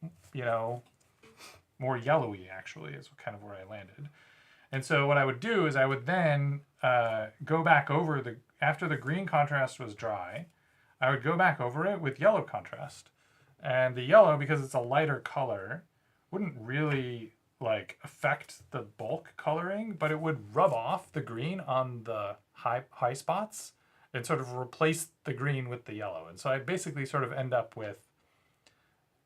more yellowy, actually, is kind of where I landed. And so what I would do is I would then go back over after the green contrast was dry, I would go back over it with yellow contrast. And the yellow, because it's a lighter color, wouldn't really affect the bulk coloring, but it would rub off the green on the high spots and sort of replace the green with the yellow. And so I basically sort of end up with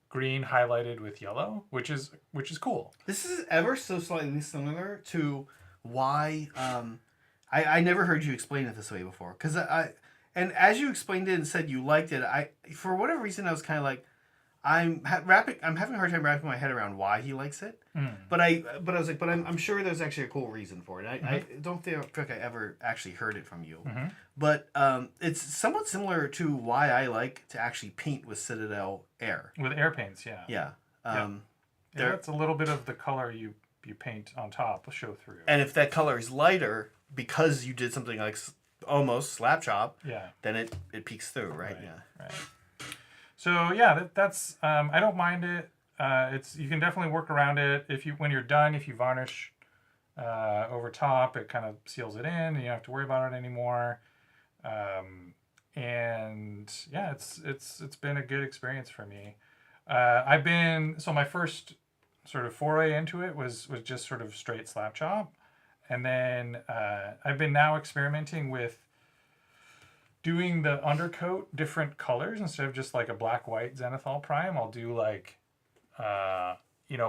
green highlighted with yellow, which is cool. This is ever so slightly similar to why I never heard you explain it this way before. And as you explained it and said you liked it, for whatever reason I was kind of like, I'm having a hard time wrapping my head around why he likes it. But I was like, I'm sure there's actually a cool reason for it. I don't feel like I ever actually heard it from you. But it's somewhat similar to why I like to actually paint with Citadel Air. With air paints, yeah. Yeah. It's a little bit of the color you paint on top will show through. And if that color is lighter because you did something like almost slap chop, Yeah. then it peeks through, right? Yeah. Right. So yeah, that's I don't mind it. It's you can definitely work around it when you're done. If you varnish over top, it kind of seals it in, and you don't have to worry about it anymore. And yeah, it's been a good experience for me. My first sort of foray into it was just sort of straight slap chop, and then I've been now experimenting with doing the undercoat different colors instead of just like a black white Zenithal Prime. I'll do like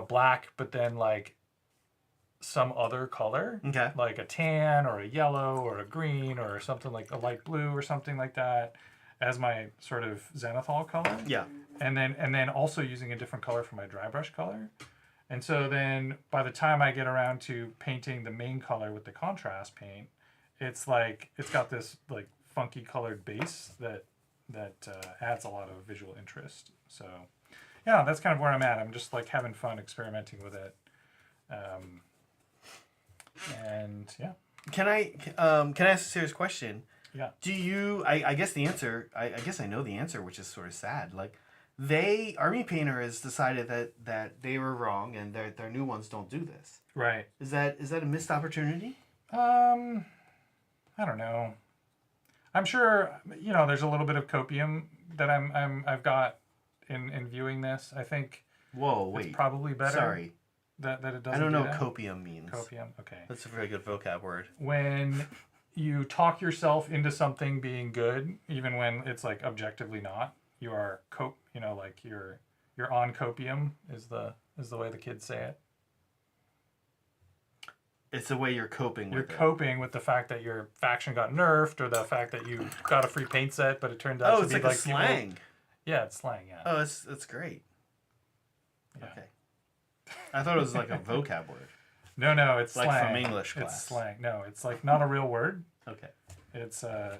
black, but then like some other color, Okay. like a tan or a yellow or a green or something like a light blue or something like that as my sort of Zenithal color. Yeah. And then also using a different color for my dry brush color. And so then by the time I get around to painting the main color with the contrast paint, it's like it's got this like funky colored base that adds a lot of visual interest. So yeah, that's kind of where I'm at. I'm just like having fun experimenting with it. And yeah. Can I ask a serious question? Yeah. Do you? I guess the answer. I guess I know the answer, which is sort of sad. Like, Army Painter has decided that they were wrong, and their new ones don't do this. Right. Is that a missed opportunity? I don't know. I'm sure there's a little bit of copium that I've got in viewing this. I think. Whoa! Wait. It's probably better. Sorry. That it doesn't. I don't know what that. copium means. Copium. Okay. That's a very good vocab word. When you talk yourself into something being good, even when it's like objectively not, you are like you're on copium is the way the kids say it. It's the way you're coping with it. You're coping with the fact that your faction got nerfed, or the fact that you got a free paint set, but it turned out to be like a slang. People... Yeah, it's slang. Yeah. Oh, that's great. Yeah. Okay. I thought it was like a vocab word. No, it's like slang. From English class. It's slang. No, it's like not a real word. Okay. It's a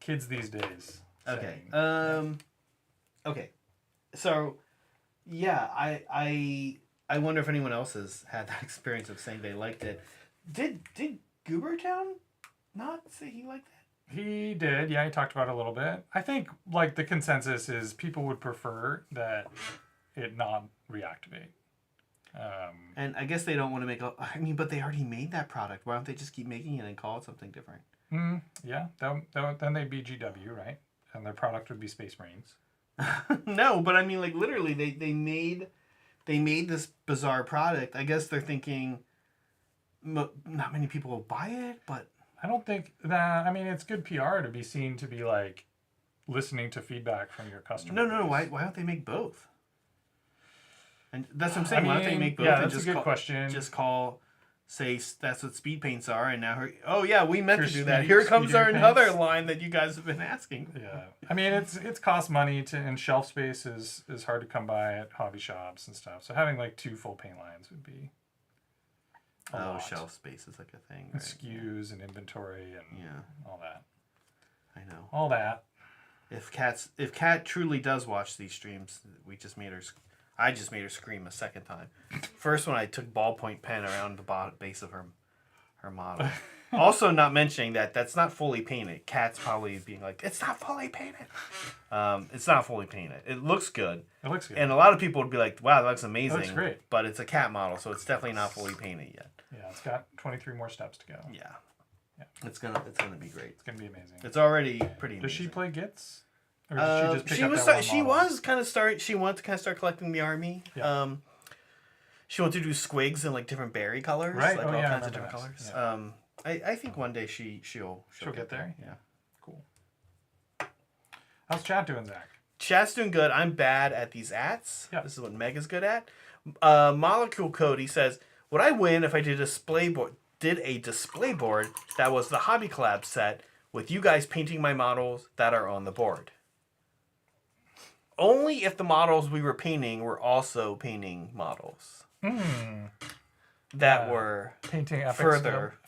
kids these days. Okay. Saying. Okay. So, yeah, I wonder if anyone else has had that experience of saying they liked it. Did Goobertown not say he liked that? He did. Yeah, he talked about it a little bit. I think like the consensus is people would prefer that it not reactivate. And I guess they don't want to make but they already made that product. Why don't they just keep making it and call it something different? Yeah, then they'd be GW, right? And their product would be Space Marines. No, but I mean, like, literally, they made this bizarre product. I guess they're thinking not many people will buy it, but... I don't think that... I mean, it's good PR to be seen to be, like, listening to feedback from your customers. No. Why don't they make both? And that's what I'm saying. I mean, why don't they make both? Yeah, and that's just a good question. Just say that's what speed paints are, and now we meant to do that. Speed- Here comes speed our paints. another line that you guys have been asking. Yeah, I mean it's cost money and shelf space is hard to come by at hobby shops and stuff. So having like 2 full paint lines would be a lot. Shelf space is like a thing. And Right? SKUs and inventory and all that. I know. All that. If Kat truly does watch these streams, I just made her scream a second time. First one, I took ballpoint pen around the base of her model. Also, not mentioning that's not fully painted. Kat's probably being like, "It's not fully painted." It's not fully painted. It looks good. It looks good. And a lot of people would be like, "Wow, that looks amazing." It looks great. But it's a cat model, so it's definitely not fully painted yet. Yeah, it's got 23 more steps to go. Yeah. Yeah. It's gonna be great. It's gonna be amazing. It's already pretty amazing. Does she play Gits? Or did she just pick up that one she model? was kind of start. She wanted to kind of start collecting the army. Yeah. She wanted to do squigs in like different berry colors, Right. like Oh, all yeah, I kinds of remember different that. colors. Yeah. I think one day she'll get there. Yeah. Cool. How's chat doing, Zach? Chat's doing good. I'm bad at these ats. Yeah. This is what Meg is good at. Molecule Cody says, "Would I win if I did a display board that was the Hobby Collab set with you guys painting my models that are on the board?" Only if the models we were painting were also painting models that were painting epics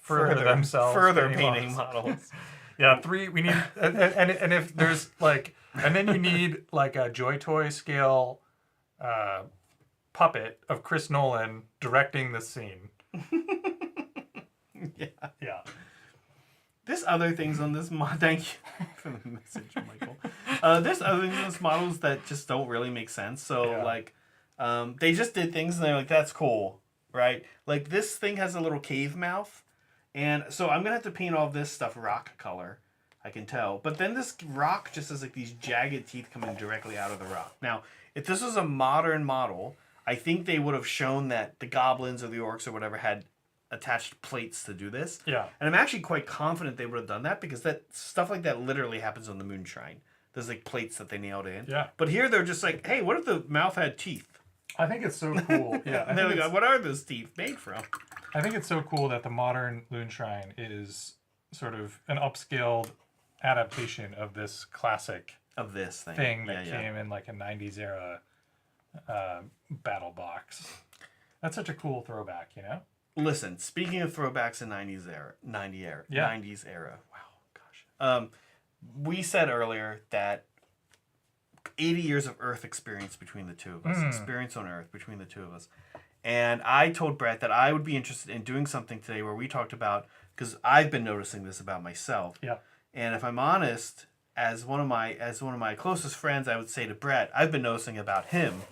further themselves, painting models. Yeah, 3. We need and if there's like, and then you need like a Joy Toy scale puppet of Chris Nolan directing the scene. Yeah. Yeah. There's other things on this mod. Thank you for the message, Michael. There's other things on this models that just don't really make sense. So like, they just did things and they're like, that's cool, right? Like this thing has a little cave mouth, and so I'm gonna have to paint all this stuff rock color. I can tell, but then this rock just has like these jagged teeth coming directly out of the rock. Now, if this was a modern model, I think they would have shown that the goblins or the orcs or whatever had attached plates to do this. Yeah. And I'm actually quite confident they would have done that because that stuff like that literally happens on the moon shrine. There's like plates that they nailed in. Yeah. But here they're just like, hey, what if the mouth had teeth? I think it's so cool. Yeah. And they're like, what are those teeth made from? I think it's so cool that the modern Loon Shrine is sort of an upscaled adaptation of this classic Of this thing that came in like a 90s era battle box. That's such a cool throwback, you know? Listen, speaking of throwbacks in 90s era. Wow, gosh. We said earlier that 80 years of Earth experience between the two of us. Experience on Earth between the two of us. And I told Brett that I would be interested in doing something today where we talked about, because I've been noticing this about myself. Yeah. And if I'm honest, as one of my closest friends, I would say to Brett, I've been noticing about him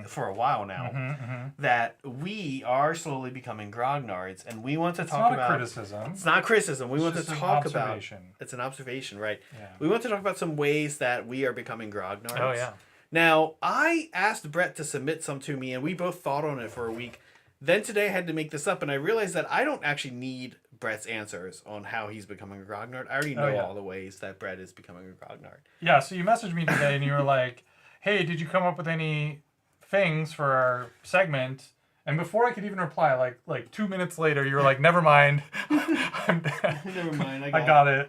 for a while now that we are slowly becoming grognards, and we want to talk about. Criticism. It's not criticism. We want to talk about. It's It's an observation, right? Yeah. We want to talk about some ways that we are becoming grognards. Oh yeah. Now, I asked Brett to submit some to me, and we both thought on it for a week. Then today I had to make this up, and I realized that I don't actually need Brett's answers on how he's becoming a grognard. I already know all the ways that Brett is becoming a grognard. Yeah, so you messaged me today, and you were like, hey, did you come up with any things for our segment? And before I could even reply, like 2 minutes later, you were like, never mind. Never mind. I got it.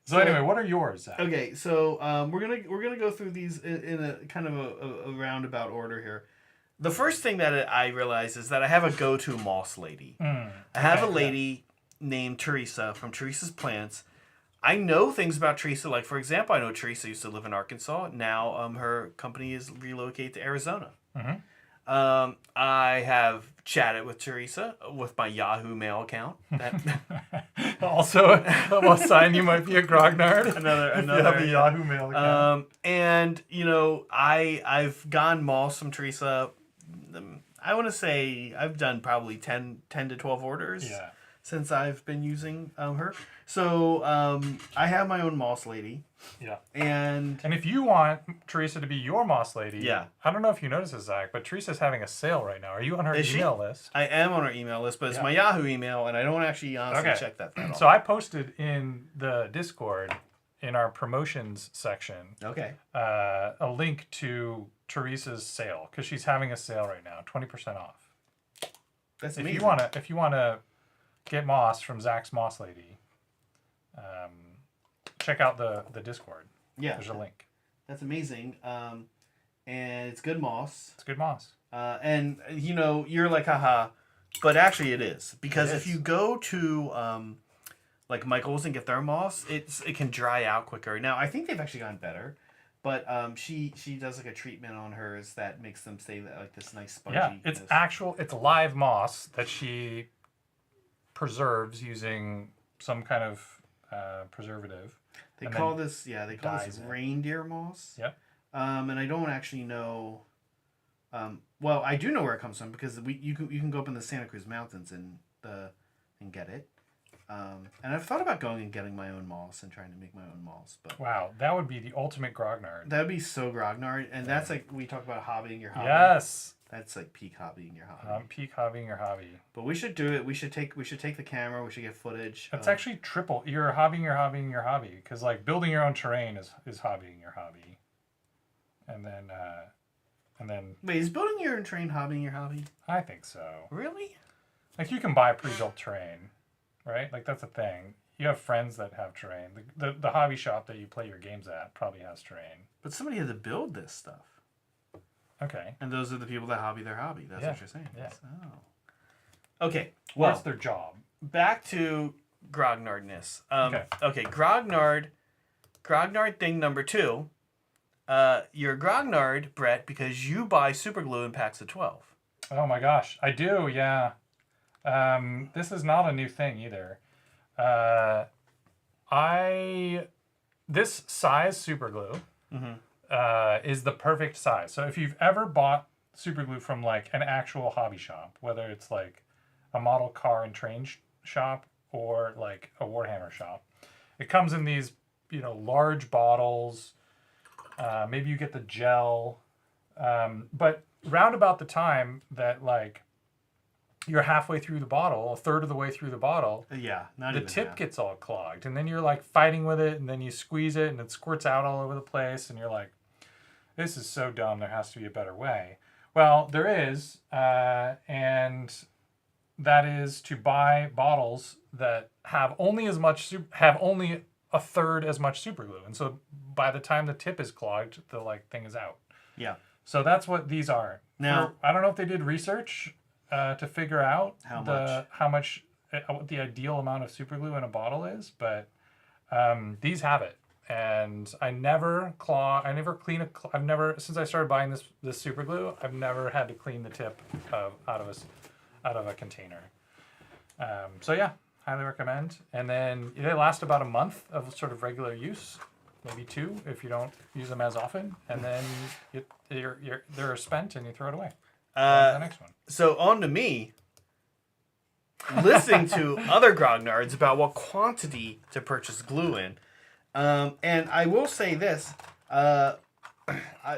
So anyway, what are yours, Zach? Okay, so we're gonna go through these in a kind of a roundabout order here. The first thing that I realized is that I have a go-to moss lady. I have a lady named Teresa from Teresa's Plants. I know things about Teresa. Like, for example, I know Teresa used to live in Arkansas. Now her company is relocated to Arizona. I have chatted with Teresa with my Yahoo Mail account. Also, a sign you might be a grognard. Another you have a Yahoo Mail account. And you know, I've gone moss from Teresa. I want to say I've done probably 10 to 12 orders since I've been using her. So I have my own moss lady. Yeah. And if you want Teresa to be your moss lady, I don't know if you noticed this, Zach, but Teresa's having a sale right now. Are you on her email list? I am on her email list, but it's my Yahoo email, and I don't actually honestly check that often. So I posted in the Discord, in our promotions section, a link to Teresa's sale, because she's having a sale right now, 20% off. That's amazing. If you wanna get moss from Zach's Moss Lady, check out the Discord. Yeah, there's a link. That's amazing. And it's good moss. It's good moss. And you know, you're like, haha, but actually it is, because if you go to like Michael's and get their moss, it can dry out quicker. Now I think they've actually gotten better. But she does like a treatment on hers that makes them stay like this nice spongy. Yeah, it's live moss that she preserves using some kind of preservative. They call this reindeer moss. Yep. And I don't actually know. Well, I do know where it comes from because you can go up in the Santa Cruz Mountains and get it. And I've thought about going and getting my own moss and trying to make my own moss. But wow, that would be the ultimate grognard. That would be so grognard. And that's like, we talk about hobbying your hobby. Yes. That's like peak hobbying your hobby. Peak hobbying your hobby. But we should do it. We should take the camera. We should get footage. It's actually triple. You're hobbying your hobby. Because like building your own terrain is hobbying your hobby. And then... Wait, is building your own terrain hobbying your hobby? I think so. Really? Like you can buy pre-built terrain. Right? Like, that's a thing. You have friends that have terrain. The hobby shop that you play your games at probably has terrain. But somebody had to build this stuff. Okay. And those are the people that hobby their hobby. That's what you're saying. Yeah. Oh. Okay. Well, that's their job. Back to grognardness. Okay. Grognard thing number 2. You're a grognard, Brett, because you buy super glue in packs of 12. Oh my gosh. I do, yeah. This is not a new thing either. This size super glue is the perfect size. So if you've ever bought super glue from like an actual hobby shop, whether it's like a model car and train shop or like a Warhammer shop, it comes in these, large bottles. Maybe you get the gel, but round about the time that like you're halfway through the bottle, a third of the way through the bottle, Yeah, not the even tip half. gets all clogged, and then you're like fighting with it, and then you squeeze it, and it squirts out all over the place, and you're like, "This is so dumb. There has to be a better way." Well, there is, and that is to buy bottles that have only a third as much super glue, and so by the time the tip is clogged, the like thing is out. Yeah. So that's what these are. Now, I don't know if they did research to figure out how much what the ideal amount of super glue in a bottle is, but these have it. And I never clean I've never, since I started buying this super glue, I've never had to clean the tip out of a container. So yeah, highly recommend. And then they last about a month of sort of regular use, maybe 2 if you don't use them as often, and then they're spent and you throw it away. The next one. So on to me, listening to other Grognards about what quantity to purchase glue in. And I will say this,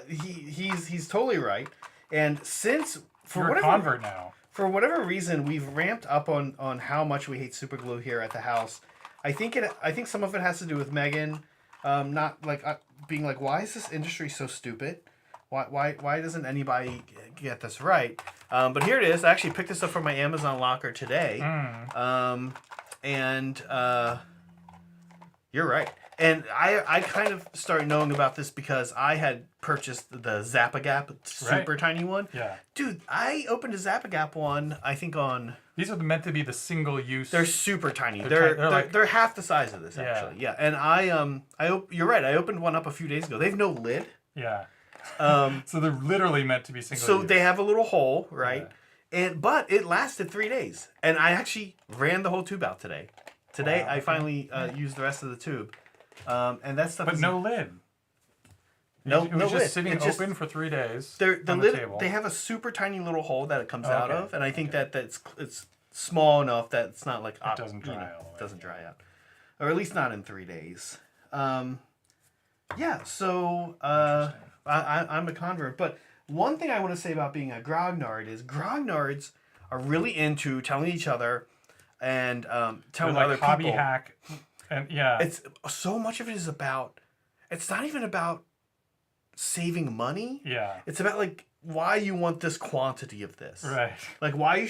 he's totally right. And since You're a convert now. For whatever reason, we've ramped up on how much we hate super glue here at the house. I think some of it has to do with Megan, not like being like, why is this industry so stupid? Why doesn't anybody get this right? But here it is. I actually picked this up from my Amazon locker today. And you're right. And I kind of started knowing about this because I had purchased the Zap-A-Gap super tiny one. Yeah. Dude, I opened a Zap-A-Gap one, I think on... These are meant to be the single use. They're super tiny. They're half the size of this, actually. Yeah. And you're right. I opened one up a few days ago. They have no lid. Yeah. So they're literally meant to be single use. So they have a little hole, right? Yeah. But it lasted 3 days. And I actually ran the whole tube out today. Today, I finally used the rest of the tube. And that stuff. But no lid. No it was lid. Just sitting open for 3 days. The on lid. the table. They have a super tiny little hole that it comes out of, and I think that it's small enough that it's not like it doesn't dry out. Doesn't dry out, or at least not in 3 days. Yeah. So I'm a convert, but one thing I want to say about being a grognard is grognards are really into telling each other and telling like other hobby people. hack. And yeah, it's so much of it is about. It's not even about saving money. Yeah. It's about like why you want this quantity of this. Right. Like why you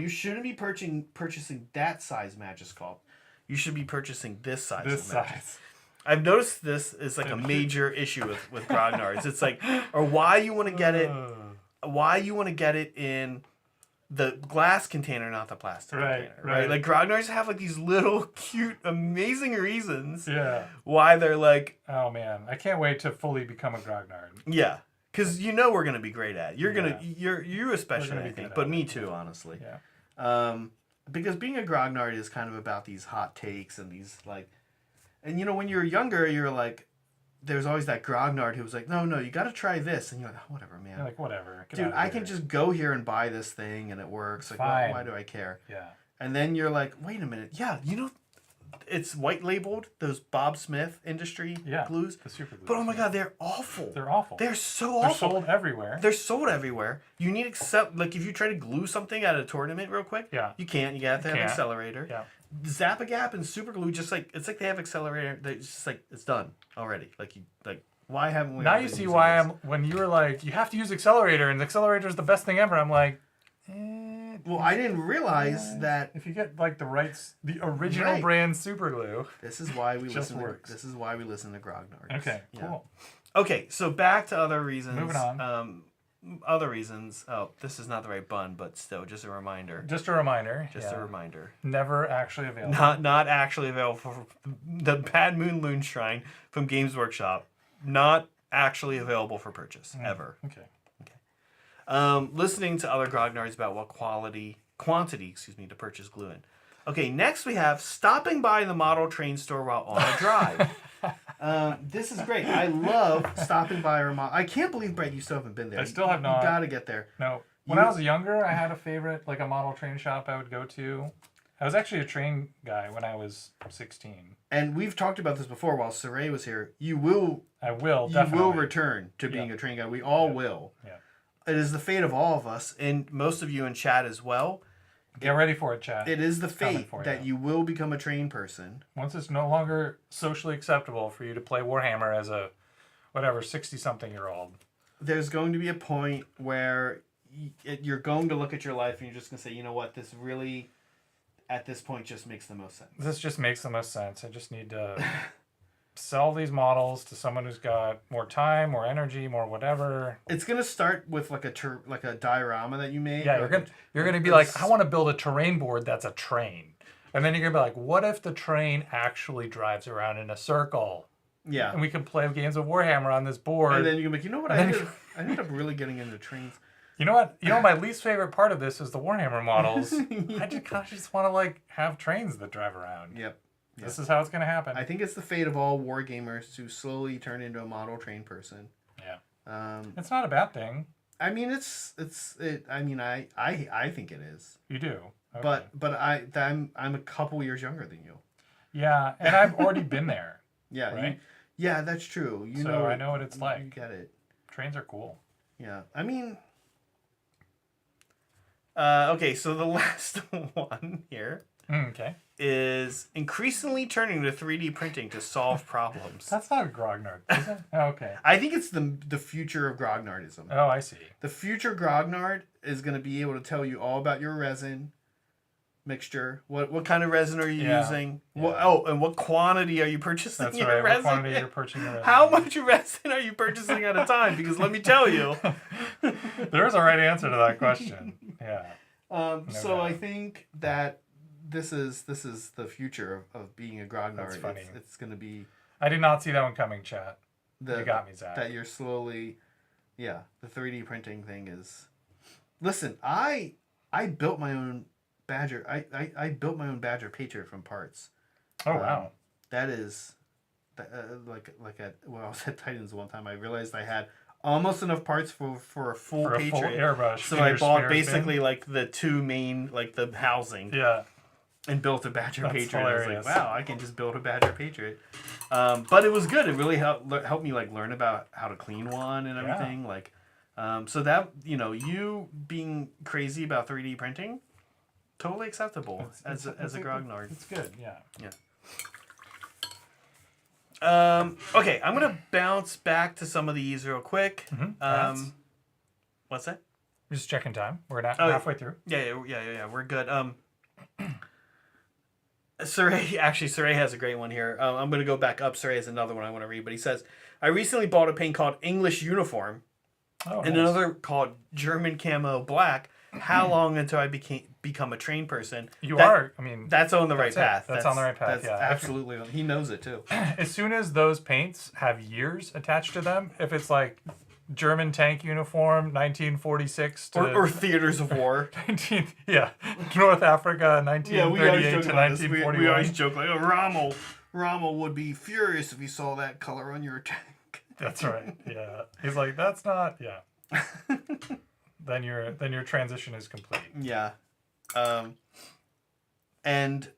shouldn't be purchasing that size Magisculpt. You should be purchasing this size. This size. I've noticed this is like a major issue with Grognards. It's like, or why you want to get it in the glass container, not the plastic container. Right. Like Grognards have like these little cute, amazing reasons. Yeah. Why they're like, oh man, I can't wait to fully become a Grognard. Yeah. Because we're gonna be great at it. You especially, I think, but me too, honestly. Yeah. Because being a Grognard is kind of about these hot takes and these like, and when you're younger, you're like, there's always that Grognard who was like, no, you got to try this, and you're like, oh, whatever, man. You're like, whatever. Dude, I can just go here and buy this thing and it works. Like, why do I care? Yeah. And then you're like, wait a minute, yeah, it's white labeled, those Bob Smith industry glues. The super glues. But oh my god, they're awful. They're awful. They're so awful. They're sold everywhere. You need like if you try to glue something at a tournament real quick, you can't. You have to have an accelerator. Yeah. Zap-A-Gap and super glue it's like they have accelerator. They just like it's done already. Why haven't we? Now you see why when you were like, you have to use accelerator and the accelerator is the best thing ever. I'm like, well, I didn't realize that if you get like the original brand super glue. This is why we listen. This is why we listen to Grognards. Okay, cool. Okay, so back to other reasons. Moving on. Other reasons. Oh, this is not the right bun, but still, just a reminder. Just a reminder. A reminder. Never actually available. Not actually available for the Bad Moon Loon Shrine from Games Workshop. Not actually available for purchase ever. Okay. Listening to other Grognards about what quantity, to purchase glue in. Okay, next we have stopping by the model train store while on a drive. This is great. I love stopping by our model. I can't believe, Brett, you still haven't been there. I still have not. You gotta get there. No. When I was younger, I had a favorite, like a model train shop I would go to. I was actually a train guy when I was 16. And we've talked about this before while Saray was here. I will Definitely. return to being a train guy. We all will. Yeah. It is the fate of all of us, and most of you in chat as well. Get ready for it, chat. It is the fate for that you will become a train person. Once it's no longer socially acceptable for you to play Warhammer as a, 60-something-year-old. There's going to be a point where you're going to look at your life and you're just going to say, you know what, this really, at this point, just makes the most sense. This just makes the most sense. I just need to sell these models to someone who's got more time, more energy, more whatever. It's going to start with like a diorama that you made. Yeah, you're gonna be like, I want to build a terrain board that's a train. And then you're gonna be like, what if the train actually drives around in a circle? Yeah. And we can play games of Warhammer on this board. And then you're gonna be like, you know what, I ended up really getting into trains. You know what? My least favorite part of this is the Warhammer models. I just want to like have trains that drive around. Yep. This is how it's gonna happen. I think it's the fate of all war gamers to slowly turn into a model train person. Yeah. It's not a bad thing. I mean, I think it is. You do. Okay. But I'm a couple years younger than you. Yeah, and I've already been there. Yeah. Right? Yeah, that's true. I know what it's like. You get it. Trains are cool. Yeah. I mean, okay, so the last one here. Okay. Is increasingly turning to 3D printing to solve problems. That's not a Grognard, is it? Oh, okay. I think it's the future of Grognardism. Oh, I see. The future Grognard is going to be able to tell you all about your resin mixture. What kind of resin are you using? Yeah. And what quantity are you purchasing? That's right. What quantity you're purchasing your resin. How much resin are you purchasing at a time? Because let me tell you, there is a right answer to that question. Yeah. So I think that this is the future of being a Grognard. That's funny. It's going to be. I did not see that one coming, chat. You got me, Zach. That you're slowly, the 3D printing thing is. Listen, I built my own Badger. I built my own Badger Patriot from parts. Oh wow. That is, when I was at Titans one time, I realized I had almost enough parts for a full Patriot. Full airbrush. So I bought basically like the two main, like the housing. Yeah. And built a Badger Patriot. Hilarious. I was like, wow, I can just build a Badger Patriot. But it was good. It really helped me like learn about how to clean one and everything. Yeah. Like, so that you being crazy about 3D printing, totally acceptable as a Grognard. It's good. Yeah. Yeah. Okay, I'm gonna bounce back to some of these real quick. Mm-hmm. What's that? We're just checking time. We're halfway through. Yeah. We're good. Saray has a great one here. I'm going to go back up. Saray has another one I want to read, but he says, I recently bought a paint called English Uniform and another called German Camo Black. How long until I become a trained person? That's on the right path. That's on the right path, that's absolutely. He knows it too. As soon as those paints have years attached to them, if it's like German tank uniform, 1946 to... Or theaters of war. North Africa, 1938 to 1941. We always joke like, Rommel would be furious if he saw that color on your tank. That's right, yeah. He's like, that's not... Yeah. Then your transition is complete. Yeah. And...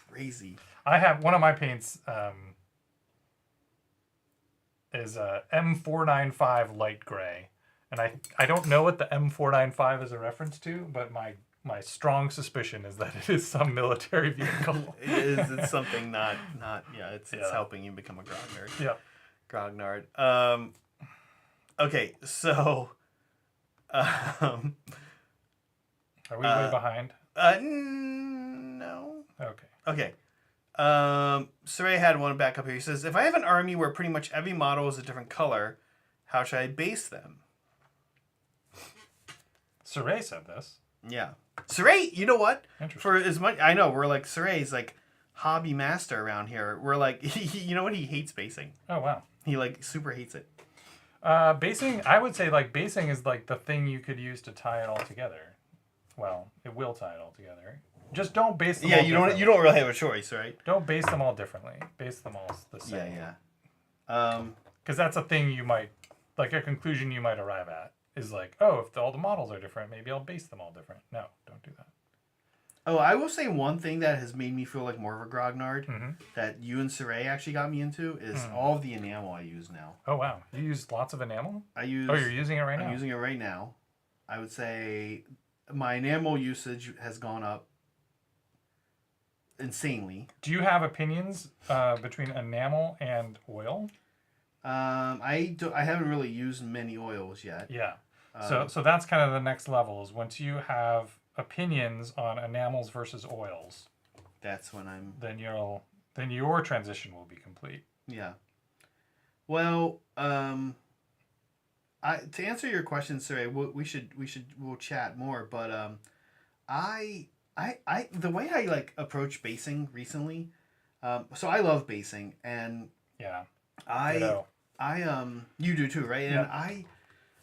Crazy. I have... One of my paints... is a M495 light gray. And I don't know what the M495 is a reference to, but my strong suspicion is that it is some military vehicle. It's something not it's helping you become a Grognard. Yeah. Grognard. Okay, so are we way behind? No. Okay. Saray had one back up here. He says, if I have an army where pretty much every model is a different color, how should I base them? Saray said this. Yeah. Saray, you know what? Interesting. For as much, I know, we're like, Saray's like hobby master around here. We're like, you know what? He hates basing. Oh, wow. He like super hates it. Basing, I would say like basing is like the thing you could use to tie it all together. well, it will tie it all together. Just don't base them Yeah, all you don't differently. really have a choice, right? Don't base them all differently. Base them all the same. Yeah. Because that's a thing you might, like a conclusion you might arrive at is like, oh, if all the models are different, maybe I'll base them all different. No, don't do that. Oh, I will say one thing that has made me feel like more of a grognard that you and Saray actually got me into is all of the enamel I use now. Oh wow, you use lots of enamel. I use. Oh, you're using it right now. I'm using it right now. I would say my enamel usage has gone up insanely. Do you have opinions between enamel and oil? I haven't really used many oils yet. Yeah. So that's kind of the next level is once you have opinions on enamels versus oils, That's when I'm. then your transition will be complete. Yeah. Well, to answer your question, Saray, we'll chat more. But the way I like approach basing recently, so I love basing, and Yeah. I you do too, right? Yeah. And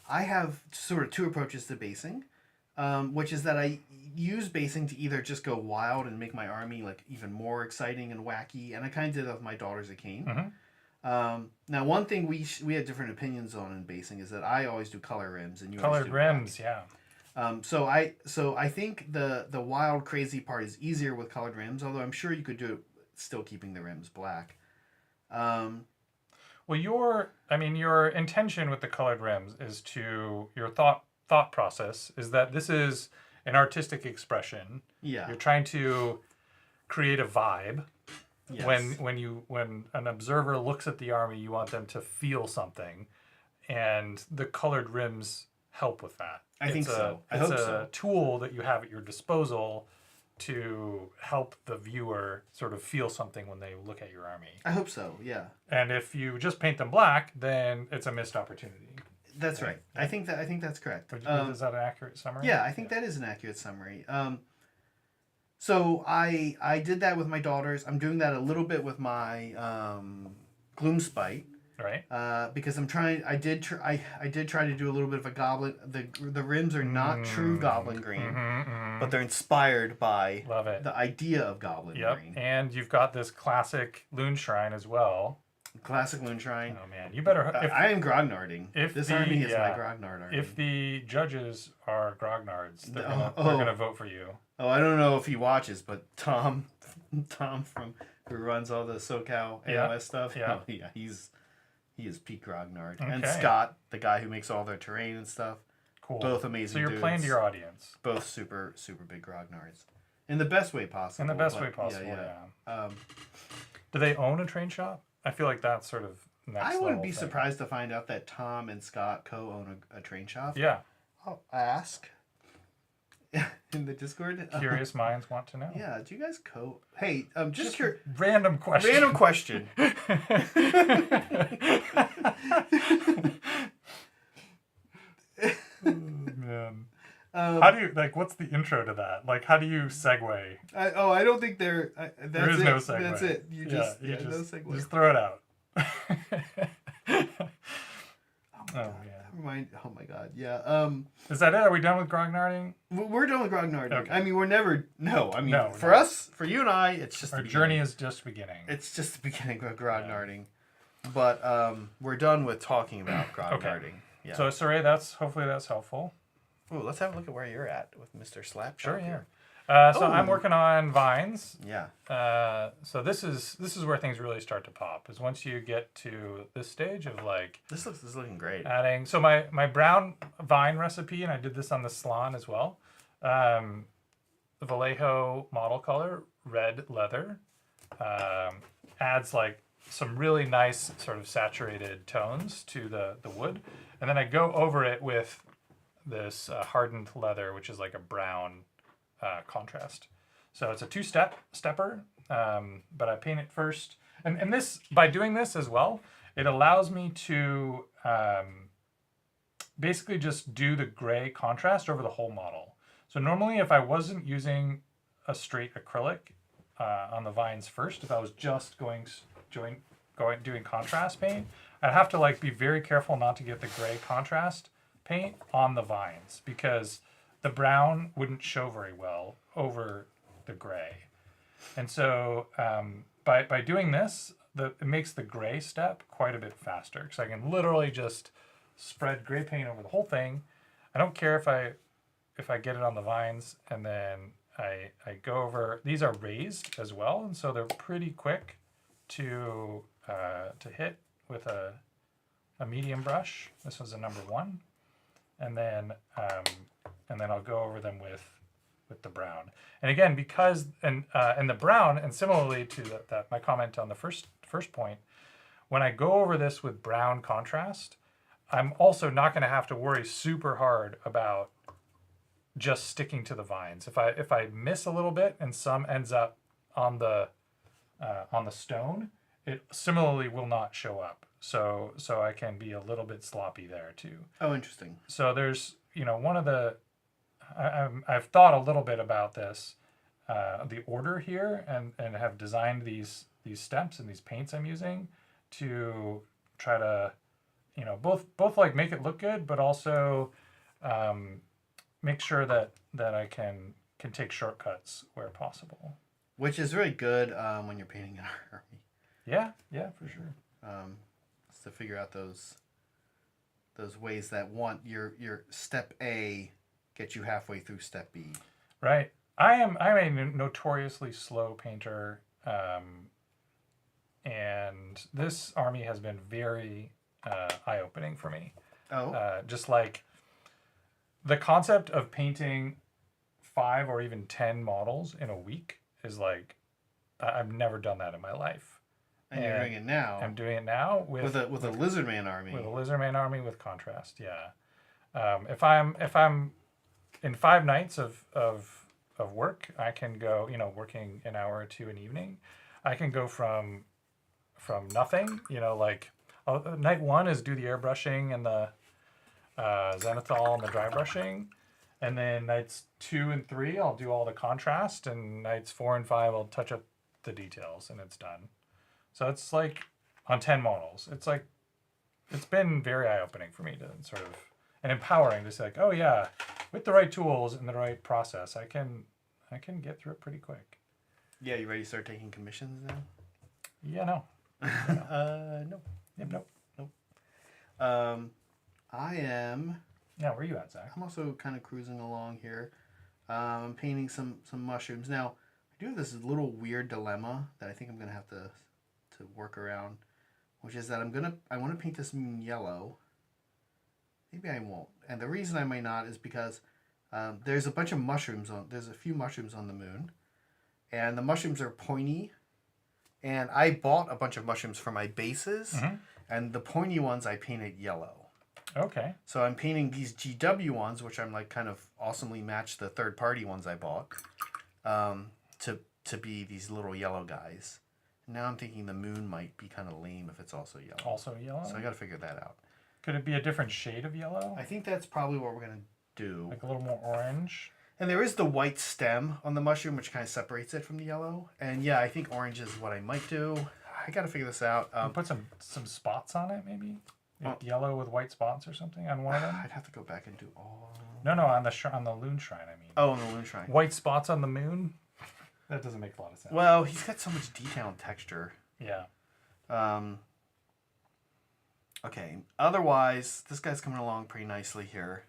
I have sort of two approaches to basing, which is that I use basing to either just go wild and make my army like even more exciting and wacky, and I kind of did that with my Daughters of Cain. Now, one thing we had different opinions on in basing is that I always do color rims, and you always Colored do rims, yeah. So I think the wild crazy part is easier with colored rims, although I'm sure you could do it still keeping the rims black. Well, your intention with the colored rims is your thought process is that this is an artistic expression. Yeah. You're trying to create a vibe. Yes. When an observer looks at the army, you want them to feel something, and the colored rims help with that. I think so. I It's hope a so. tool that you have at your disposal to help the viewer sort of feel something when they look at your army. I hope so. Yeah. And if you just paint them black, then it's a missed opportunity. That's right. I think that's correct. Is that an accurate summary? Yeah, I think that is an accurate summary. So I did that with my daughters. I'm doing that a little bit with my Gloomspite. Right. Because I'm trying. I did try to do a little bit of a goblin. The rims are not true goblin green, but they're inspired by Love it. the idea of goblin green. And you've got this classic Loon Shrine as well. Classic Loon Shrine. Oh man, you better. I am Grognarding. This army is my Grognard army. If the judges are Grognards, they're gonna vote for you. Oh, I don't know if he watches, but Tom from who runs all the SoCal AOS stuff. Yeah. Oh, yeah, he is peak Grognard. Okay. And Scott, the guy who makes all their terrain and stuff. Cool. Both amazing. So you're dudes. playing to your audience. Both super big Grognards. In the best way possible. In the best way possible. Yeah. Do they own a train shop? I feel like that's sort of next I wouldn't level be thing. surprised to find out that Tom and Scott co-own a train shop. Yeah. I'll ask in the Discord. Curious minds want to know. Yeah, do you guys Hey, just random question. random question. Man. How do you what's the intro to that? Like, how do you segue? I don't think there There is no segue. That's it. You just no segue. Just throw it out. Oh man. Oh my god. Yeah. Is that it? Are we done with grognarding? We're done with Grognard. Okay. I mean, we're never. No. I mean, No, for no. us, for you and I, it's just Our the journey beginning. is just beginning. It's just the beginning of Grognarding. But we're done with talking about Grognarding. Yeah. So, Saray, hopefully that's helpful. Ooh, let's have a look at where you're at with Mr. Slapshot. Sure, yeah. here. So I'm working on vines. Yeah. So this is where things really start to pop. Is once you get to this stage of like This is looking great. adding. So my brown vine recipe, and I did this on the Salon as well. The Vallejo model color, red leather, adds like some really nice sort of saturated tones to the wood, and then I go over it with this hardened leather, which is like a brown contrast. So it's a two-stepper, but I paint it first. And this, by doing this as well, it allows me to basically just do the gray contrast over the whole model. So normally if I wasn't using a straight acrylic on the vines first, if I was just doing contrast paint, I'd have to like be very careful not to get the gray contrast paint on the vines, because the brown wouldn't show very well over the gray. And so by doing this, it makes the gray step quite a bit faster, because I can literally just spread gray paint over the whole thing. I don't care if I get it on the vines, and then I go over. These are raised as well, and so they're pretty quick to hit with a medium brush. This was a number 1, and then I'll go over them with the brown. And again, because and the brown, and similarly to that my comment on the first point, when I go over this with brown contrast, I'm also not going to have to worry super hard about just sticking to the vines. If I miss a little bit and some ends up on the stone, it similarly will not show up. So I can be a little bit sloppy there too. Oh, interesting. So there's one of the I've thought a little bit about this, the order here, and have designed these steps and these paints I'm using to try to both like make it look good, but also make sure that I can take shortcuts where possible. Which is very good when you're painting an army. Yeah, for sure. To figure out those ways that want your step A get you halfway through step B. Right. I'm a notoriously slow painter, and this army has been very eye-opening for me. Oh. Just like the concept of painting 5 or even 10 models in a week is like, I've never done that in my life. And you're doing it now. I'm doing it now with a Lizardman army. With a Lizardman army with contrast, yeah. If I'm in 5 nights of work, I can go, working an hour or 2 an evening, I can go from nothing, like night 1 is do the airbrushing and the zenithal and the dry brushing, and then nights 2 and 3 I'll do all the contrast, and nights 4 and 5 I'll touch up the details, and it's done. So it's like on 10 models. It's like, it's been very eye-opening for me to sort of, and empowering to say like, oh yeah, with the right tools and the right process, I can get through it pretty quick. Yeah, you ready to start taking commissions now? Yeah, no. No. Yep, nope. Nope. I am. Yeah, where are you at, Zach? I'm also kind of cruising along here. I'm painting some mushrooms. Now, I do have this little weird dilemma that I think I'm gonna have to work around, which is that I want to paint this moon yellow. Maybe I won't, and the reason I might not is because there's a bunch of mushrooms there's a few mushrooms on the moon, and the mushrooms are pointy, and I bought a bunch of mushrooms for my bases, and the pointy ones I painted yellow. Okay. So I'm painting these GW ones, which I'm like kind of awesomely match the third party ones I bought, to be these little yellow guys. Now I'm thinking the moon might be kind of lame if it's also yellow. Also yellow? So I got to figure that out. Could it be a different shade of yellow? I think that's probably what we're going to do. Like a little more orange? And there is the white stem on the mushroom, which kind of separates it from the yellow. And yeah, I think orange is what I might do. I got to figure this out. Put some spots on it, maybe? Like yellow with white spots or something on one of them? I'd have to go back and do all... No, on the loon shrine, I mean. Oh, on the loon shrine. White spots on the moon? That doesn't make a lot of sense. Well, he's got so much detail and texture. Yeah. Okay. Otherwise, this guy's coming along pretty nicely here.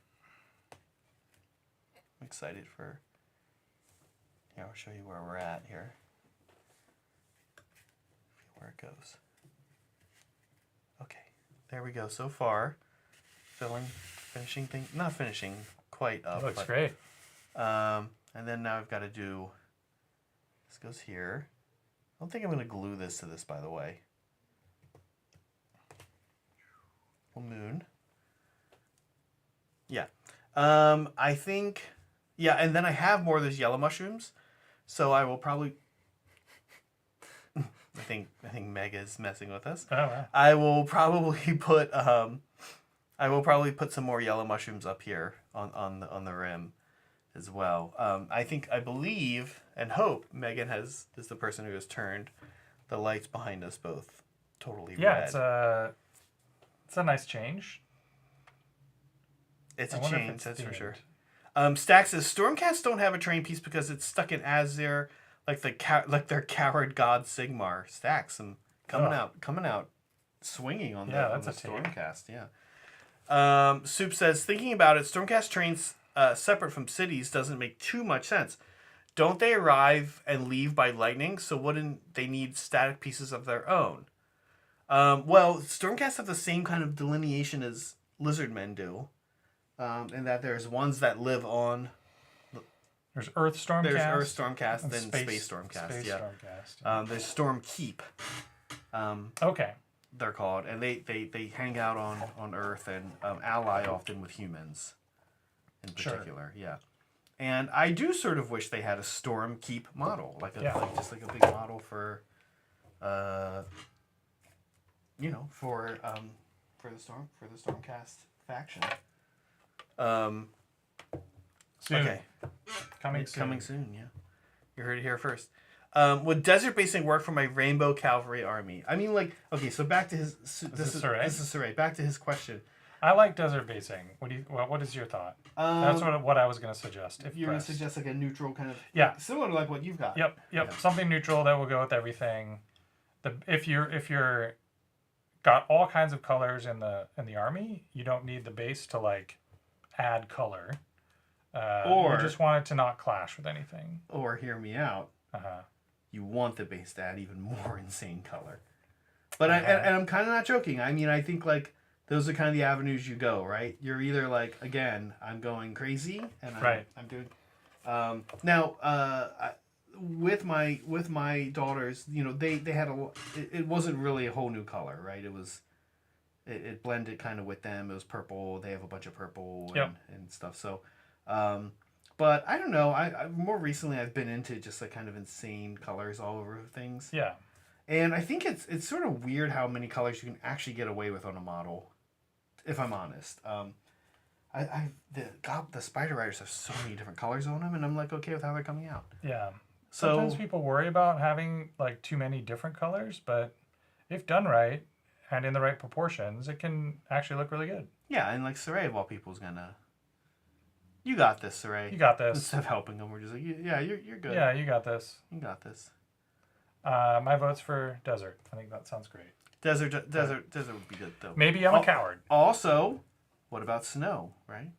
I'm excited for... Yeah, I'll show you where we're at here. Where it goes. Okay. There we go. So far, finishing thing. Not finishing quite up. It looks great. And then now I've got to do... This goes here. I don't think I'm going to glue this to this, by the way. Full moon. Yeah. I think... Yeah, and then I have more of those yellow mushrooms. So I will probably... I think Meg is messing with us. Oh, wow. I will probably put some more yellow mushrooms up here on the rim as well. I believe and hope Megan is the person who has turned the lights behind us both totally red. It's a nice change. It's a change, that's for sure. Stack says Stormcast don't have a terrain piece because it's stuck in Azir, like their coward god Sigmar. Stacks and coming out, swinging on that's the a take. Stormcast. Yeah. Soup says thinking about it, Stormcast trains separate from cities doesn't make too much sense. Don't they arrive and leave by lightning? So wouldn't they need static pieces of their own? Well, Stormcast have the same kind of delineation as Lizardmen do. In that there's ones that live on. There's Earth Stormcast. There's Earth Stormcast, then Space Stormcast. Space Yeah. Stormcast. Yeah. There's Storm Keep. Okay. They're called, and they hang out on Earth and ally often with humans, in particular. Sure. Yeah. And I do sort of wish they had a Storm Keep model, like just like a big model for, for the Stormcast faction. Soon. Okay. Coming soon, yeah. You heard it here first. Would desert basing work for my Rainbow Cavalry army? I mean, like, okay, so back to his... This is Saray. Back to his question. I like desert basing. What is your thought? That's what I was going to suggest. If you're going to suggest like a neutral kind of... Yeah. Similar to like what you've got. Yep. Yeah. Something neutral that will go with everything. If you're got all kinds of colors in the army, you don't need the base to like add color. Or you just want it to not clash with anything. Or hear me out. Uh-huh. You want the base to add even more insane color. But I'm kind of not joking. I mean, I think like those are kind of the avenues you go, right? You're either like, again, I'm going crazy and I'm doing with my daughters, they had it wasn't really a whole new color, right? It blended kind of with them. It was purple. They have a bunch of purple and stuff. So but I don't know. I more recently I've been into just like kind of insane colors all over things. Yeah. And I think it's sort of weird how many colors you can actually get away with on a model, if I'm honest. The Spider Riders have so many different colors on them, and I'm like okay with how they're coming out. Yeah. Sometimes people worry about having like too many different colors, but if done right and in the right proportions, it can actually look really good. Yeah, and like Saray of all people is gonna. You got this, Saray. You got this. Instead of helping them, we're just like, yeah, you're good. Yeah, you got this. You got this. My vote's for desert. I think that sounds great. Desert would be good though. Maybe I'm a coward. Also, what about snow? Right?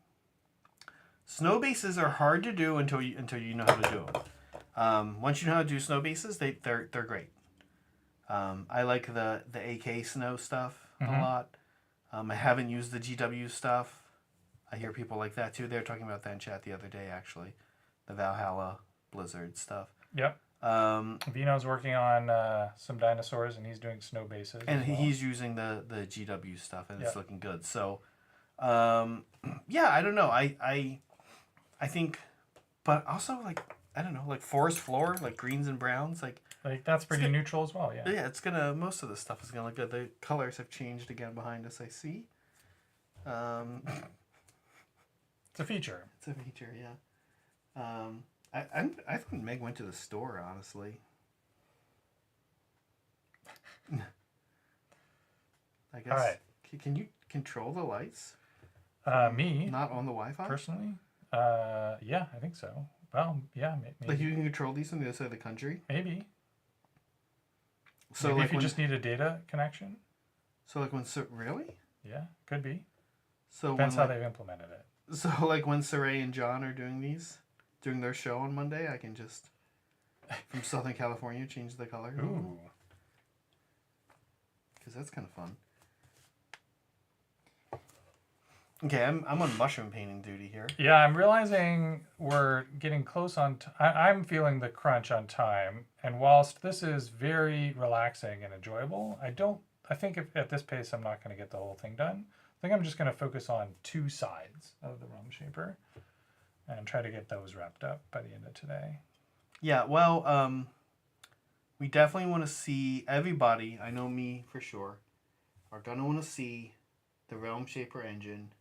Snow bases are hard to do until you know how to do them. Once you know how to do snow bases, they're great. I like the AK snow stuff a lot. I haven't used the GW stuff. I hear people like that too. They were talking about that in chat the other day, actually. The Valhalla Blizzard stuff. Yep. Vino's working on some dinosaurs, and he's doing snow bases. And he's using the GW stuff, and it's looking good. So, yeah, I don't know. I think, but also like I don't know, like forest floor, like greens and browns, like that's pretty neutral as well. Yeah. Yeah, most of the stuff is gonna look good. The colors have changed again behind us. I see. It's a feature. It's a feature, yeah. I thought Meg went to the store, honestly. I guess. All right. Can you control the lights? Me? Not on the Wi-Fi? Personally? Yeah, I think so. Well, yeah, maybe. Like you can control these on the other side of the country? Maybe. So maybe like if you just need a data connection? So like really? Yeah, could be. So depends how they've implemented it. So like when Saray and John are doing their show on Monday, I can just from Southern California change the color. Ooh. Because that's kind of fun. Okay, I'm on mushroom painting duty here. Yeah, I'm realizing we're getting close on. I'm feeling the crunch on time, and whilst this is very relaxing and enjoyable, I think at this pace I'm not going to get the whole thing done. I think I'm just going to focus on 2 sides of the Realm Shaper and try to get those wrapped up by the end of today. Yeah, well, we definitely want to see everybody, I know me for sure, are going to want to see the Realm Shaper engine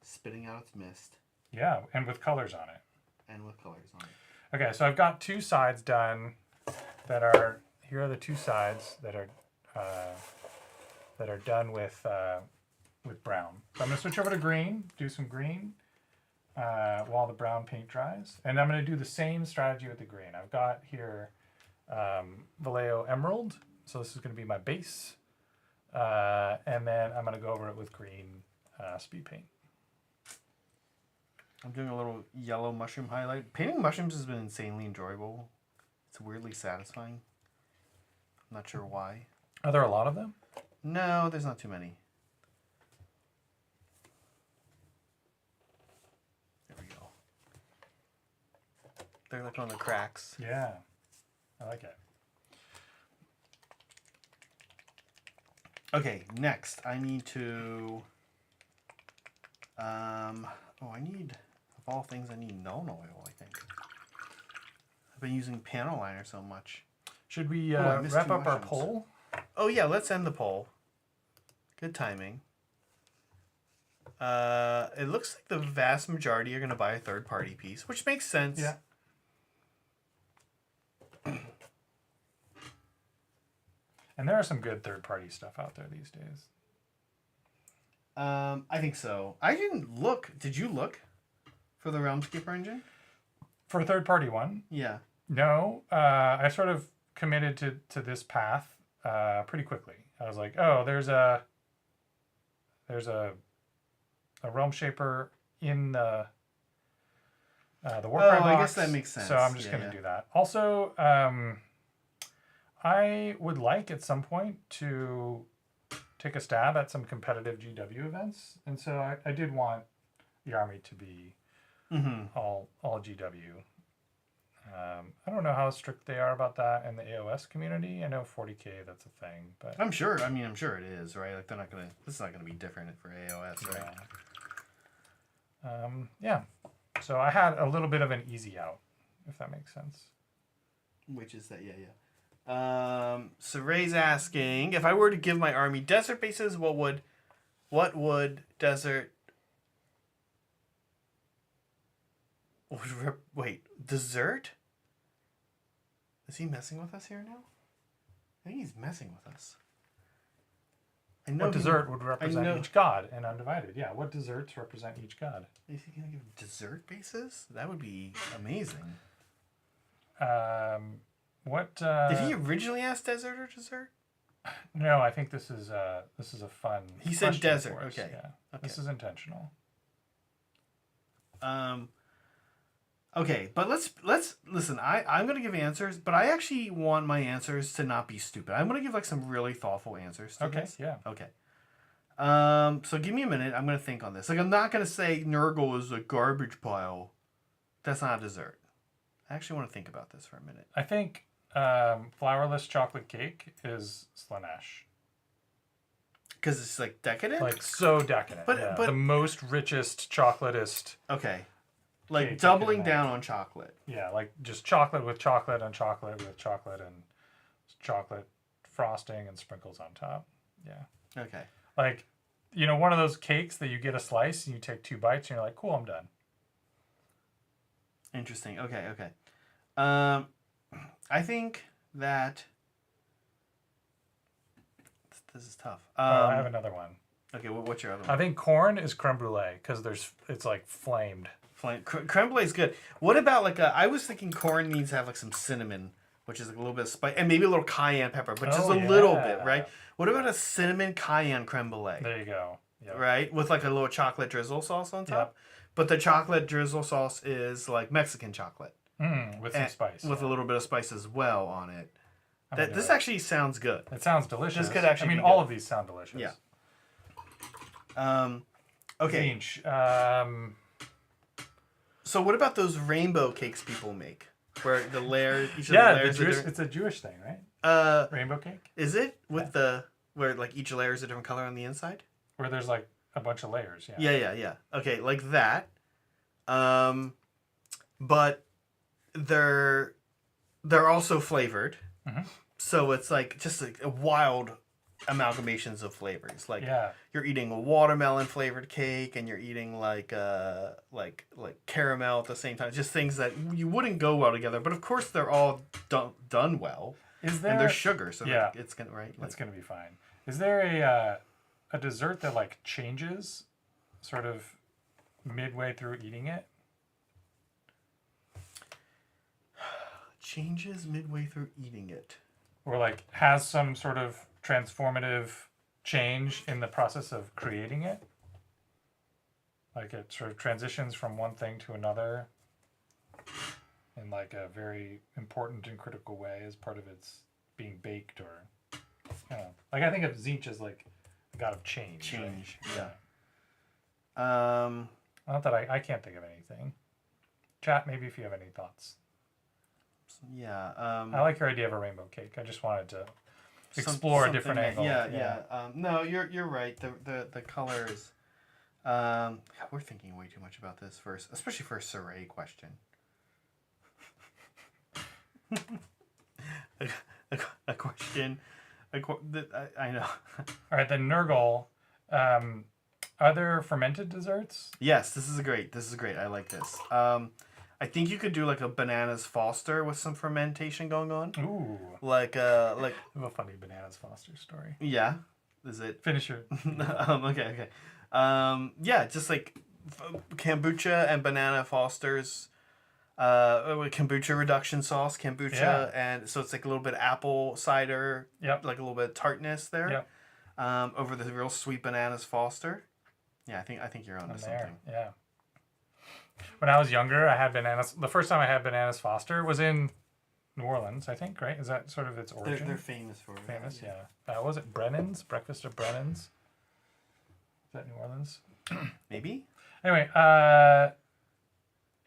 spitting out its mist. Yeah, and with colors on it. Okay, so I've got 2 sides done here are the 2 sides that are done with brown. So I'm going to switch over to green, do some green. while the brown paint dries. And I'm going to do the same strategy with the green. I've got here Vallejo Emerald. So this is going to be my base. And then I'm going to go over it with green speed paint. I'm doing a little yellow mushroom highlight. Painting mushrooms has been insanely enjoyable. It's weirdly satisfying. I'm not sure why. Are there a lot of them? No, there's not too many. There we go. They're like on the cracks. Yeah, I like it. Okay, next I need to... I need... Of all things, I need Nuln Oil, I think. I've been using panel liner so much. Should we I missed wrap two up our mushrooms. poll? Oh yeah, let's end the poll. Good timing. It looks like the vast majority are going to buy a third-party piece, which makes sense. Yeah. And there are some good third-party stuff out there these days. I think so. I didn't look. Did you look for the Realmscaper engine? For a third-party one? Yeah. No. I sort of committed to this path pretty quickly. I was like, oh, there's a Realm Shaper in the Warcry box. I guess that makes sense. So I'm just going to do that. Also, I would like at some point to take a stab at some competitive GW events, and so I did want the army to be all GW. I don't know how strict they are about that in the AOS community. I know 40K, that's a thing, but I'm sure. I mean, I'm sure it is, right? Like they're not gonna. This is not gonna be different for AOS, right? yeah. Yeah. So I had a little bit of an easy out, if that makes sense. Which is that? Yeah, yeah. So Ray's asking if I were to give my army desert bases, what would desert? Wait, dessert? Is he messing with us here now? I think he's messing with us. I know What dessert would represent know- each god in Undivided? Yeah, what desserts represent each god? Is he gonna give dessert bases? That would be amazing. What? Did he originally ask desert or dessert? No, I think this is a fun. He said question desert, for us. okay. Yeah, Okay. this is intentional. Okay, but let's listen. I'm gonna give answers, but I actually want my answers to not be stupid. I'm gonna give like some really thoughtful answers to Okay, this. yeah. Okay. So give me a minute. I'm gonna think on this. Like I'm not gonna say Nurgle is a garbage pile. That's not a dessert. I actually want to think about this for a minute. I think flourless chocolate cake is Slanesh. Because it's like decadent. Like so decadent. But- yeah. but- the most richest chocolatist. Okay. Like Cake doubling you can down on chocolate. Yeah, like just chocolate with chocolate and chocolate with chocolate and chocolate frosting and sprinkles on top. Yeah. Okay. Like, you know, one of those cakes that you get a slice and you take 2 bites and you're like, cool, I'm done. Interesting. Okay. Okay. I think that this is tough. I have another one. Okay. What's your other I one? think corn is creme brulee because it's like flamed. Creme brulee is good. What about like I was thinking corn needs to have like some cinnamon, which is like a little bit of spice, and maybe a little cayenne pepper, but just a little bit, right? What about a cinnamon cayenne creme brulee? There you go. Yep. Right, with like a little chocolate drizzle sauce on top. Yep. But the chocolate drizzle sauce is like Mexican chocolate With some spice. with a little bit of spice as well on it. I'm That gonna this do it. actually sounds good. It sounds delicious. This could actually I mean, be all good. of these sound delicious. Yeah. Okay. Finch. So what about those rainbow cakes people make, where the layers, each of Yeah, the layers, it's a Jewish thing, right? Rainbow cake, is it with the where like each layer is a different color on the inside? where there's like a bunch of layers. Yeah. Yeah. Okay, like that. But they're also flavored, so it's like just a wild amalgamations of flavors. Like Yeah. you're eating a watermelon flavored cake, and you're eating like caramel at the same time. Just things that you wouldn't go well together. But of course, they're all done well, Is there? and they're sugar, so Yeah. it's gonna right. Like, It's gonna be fine. Is there a dessert that like changes, sort of midway through eating it. Changes midway through eating it. Or like has some sort of transformative change in the process of creating it. Like it sort of transitions from one thing to another in like a very important and critical way as part of its being baked, or I don't know. Like I think of Tzeentch as like a god of change. Change, right? yeah. Not that I can't think of anything. Chat, maybe if you have any thoughts. Yeah. I like your idea of a rainbow cake. I just wanted to explore a different angle. Yeah. No, you're right. The colors. We're thinking way too much about this first, especially for a Saray question. a question. I know. All right, then Nurgle. Are there fermented desserts? Yes, this is great. I like this. I think you could do like a bananas Foster with some fermentation going on. Ooh. Like I have a funny bananas Foster story. Yeah. Is it? Finish your. Okay. Yeah, just like kombucha and banana Fosters. Kombucha reduction sauce, kombucha, and so it's like a little bit of apple cider. Yep. Like a little bit of tartness there. Yep. Over the real sweet bananas Foster. Yeah, I think you're onto something. Yeah. When I was younger, I had bananas. The first time I had bananas Foster was in New Orleans, I think, right? Is that sort of its origin? They're famous for it. Famous, yeah. Was it Brennan's? Breakfast of Brennan's? Is that New Orleans? Maybe? Anyway,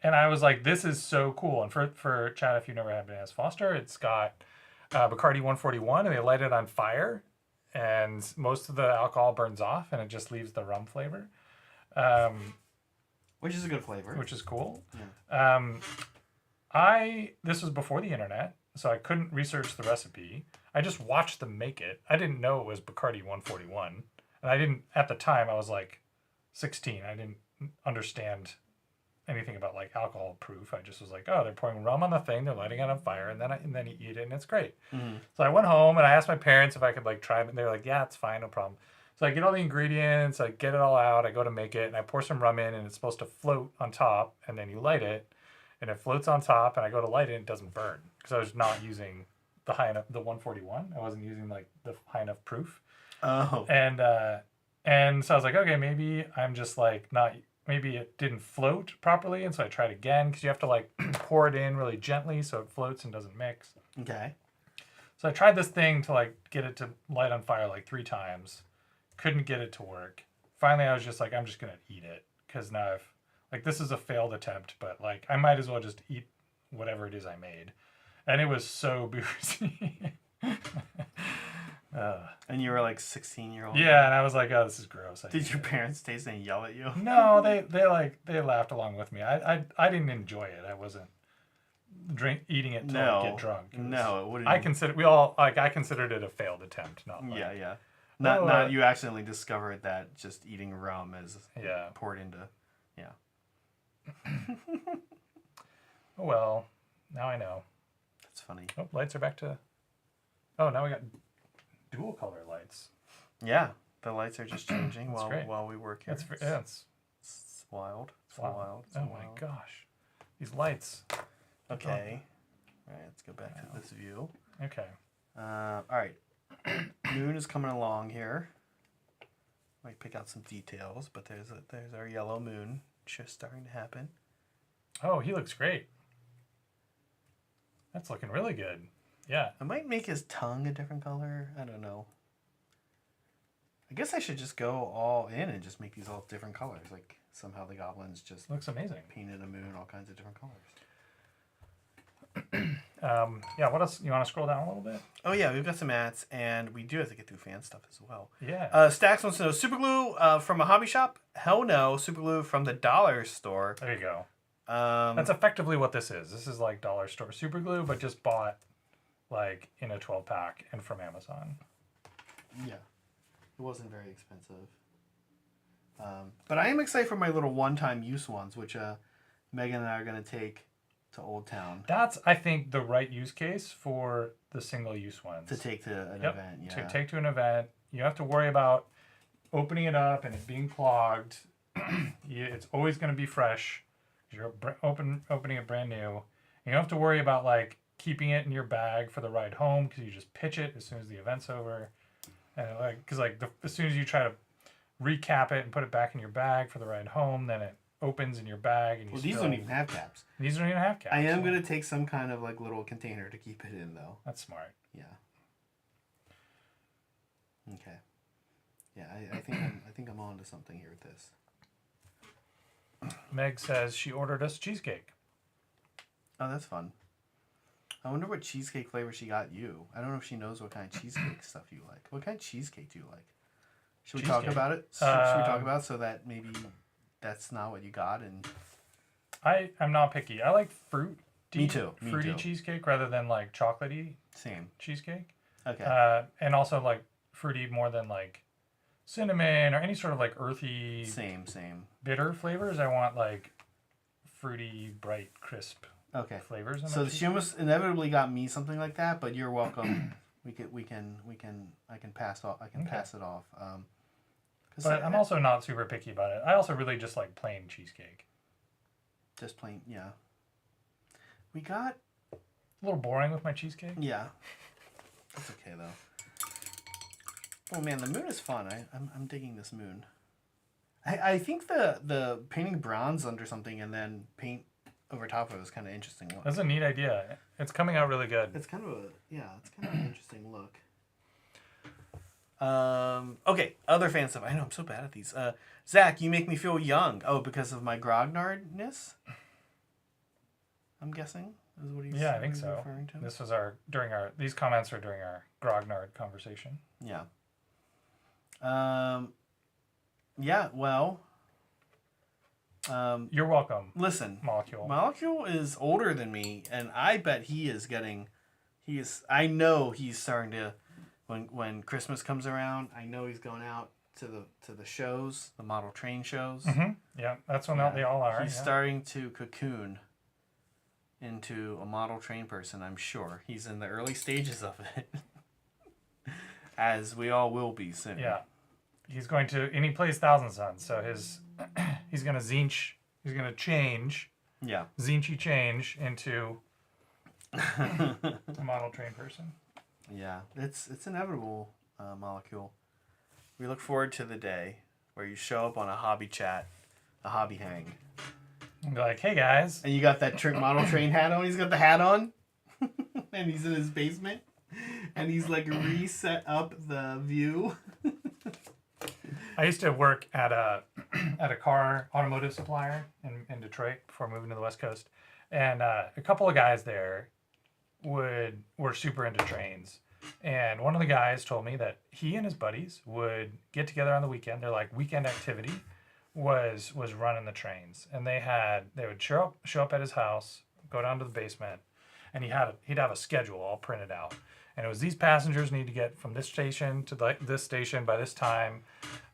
and I was like, this is so cool. And for Chad, if you've never had bananas Foster, it's got Bacardi 141, and they light it on fire, and most of the alcohol burns off, and it just leaves the rum flavor. Which is a good flavor. Which is cool. Yeah. This was before the internet, so I couldn't research the recipe. I just watched them make it. I didn't know it was Bacardi 141. And I didn't, at the time, I was like 16. I didn't understand anything about like alcohol proof. I just was like, oh, they're pouring rum on the thing, they're lighting it on fire, and then you eat it, and it's great. Mm-hmm. So I went home and I asked my parents if I could like try it, and they were like, yeah, it's fine, no problem. So I get all the ingredients, I get it all out, I go to make it, and I pour some rum in, and it's supposed to float on top, and then you light it, and it floats on top, and I go to light it, and it doesn't burn, because I was not using the 141. I wasn't using like the high enough proof. Oh. And so I was like, okay, maybe I'm just like maybe it didn't float properly, and so I tried again, because you have to like pour it in really gently so it floats and doesn't mix. Okay. So I tried this thing to like get it to light on fire like 3 times. Couldn't get it to work. Finally, I was just like, I'm just going to eat it. Because now this is a failed attempt, but like, I might as well just eat whatever it is I made. And it was so boozy. And you were like 16-year-old? Yeah, and I was like, oh, this is gross. Did your parents taste and yell at you? No, they laughed along with me. I didn't enjoy it. I wasn't eating it to get drunk. It wouldn't. I considered it a failed attempt. Not like, yeah. Not you accidentally discovered that just eating rum is poured into. Oh well, now I know. That's funny. Oh, lights are back to. Oh, now we got dual color lights. Yeah, the lights are just changing while we work here. It's wild. It's wild. My gosh, these lights. Okay. All right, let's go back to this view. Okay. All right. Moon is coming along here. Might pick out some details, but there's our yellow moon just starting to happen. Oh, he looks great. That's looking really good. Yeah. I might make his tongue a different color. I don't know. I guess I should just go all in and just make these all different colors. Like somehow the goblins just looks amazing. Painted a moon all kinds of different colors. What else? You want to scroll down a little bit? Oh yeah, we've got some ads, and we do have to get through fan stuff as well. Yeah. Stacks wants to know, super glue from a hobby shop? Hell no. Super glue from the dollar store. There you go. That's effectively what this is. This is like dollar store super glue, but just bought like in a 12-pack and from Amazon. Yeah. It wasn't very expensive. But I am excited for my little one-time use ones, which Megan and I are going to take to Old Town. That's, I think, the right use case for the single-use ones. To take to an event, yeah. To take to an event. You have to worry about opening it up and it being clogged. It's always going to be fresh. You're opening it brand new. You don't have to worry about like keeping it in your bag for the ride home because you just pitch it as soon as the event's over. And like, because like as soon as you try to recap it and put it back in your bag for the ride home, then it opens in your bag and you. Well, these don't even have caps. These don't even have caps. I am gonna take some kind of like little container to keep it in though. That's smart. Yeah. Okay. Yeah, I think I'm on to something here with this. Meg says she ordered us cheesecake. Oh, that's fun. I wonder what cheesecake flavor she got you. I don't know if she knows what kind of cheesecake stuff you like. What kind of cheesecake do you like? Should we talk about it? Should we talk about it so that maybe that's not what you got? And I'm not picky. I like fruity. Me too. Fruity cheesecake rather than like chocolatey. Same. Cheesecake. Okay. And also like fruity more than like cinnamon or any sort of like earthy. Same. Bitter flavors. I want like fruity, bright, crisp. Okay. Flavors. So she almost inevitably got me something like that, but you're welcome. I can pass off. I can pass it off. But I'm also not super picky about it. I also really just like plain cheesecake. Just plain, yeah. We got a little boring with my cheesecake. Yeah. That's okay though. Oh man, the moon is fun. I'm digging this moon. I think the painting bronze under something and then paint over top of it is kind of interesting look. That's a neat idea. It's coming out really good. It's kind of an interesting look. Okay, other fan stuff. I know I'm so bad at these. Zach, you make me feel young. Oh, because of my grognardness? I'm guessing is what he's I think so. referring to. This was these comments are during our Grognard conversation. Yeah. Yeah, well, you're welcome. Listen, Molecule. Molecule is older than me, and I bet I know he's starting to, when Christmas comes around, I know he's going out to the shows, the model train shows. Mm-hmm. Yeah, that's when they all are. He's starting to cocoon into a model train person, I'm sure. He's in the early stages of it. As we all will be soon. Yeah. He's going to, and he plays Thousand Suns, so he's going to change. Yeah. Zinchy change into a model train person. Yeah, it's inevitable, Molecule. We look forward to the day where you show up on a hobby chat, a hobby hang. And be like, hey guys. And you got that model train hat on. He's got the hat on. And he's in his basement. And he's like reset up the view. I used to work at a car automotive supplier in Detroit before moving to the West Coast. And a couple of guys there were super into trains. And one of the guys told me that he and his buddies would get together on the weekend. Their like weekend activity was running the trains. And they would show up at his house, go down to the basement, and he'd have a schedule all printed out. And it was these passengers need to get from this station to this station by this time,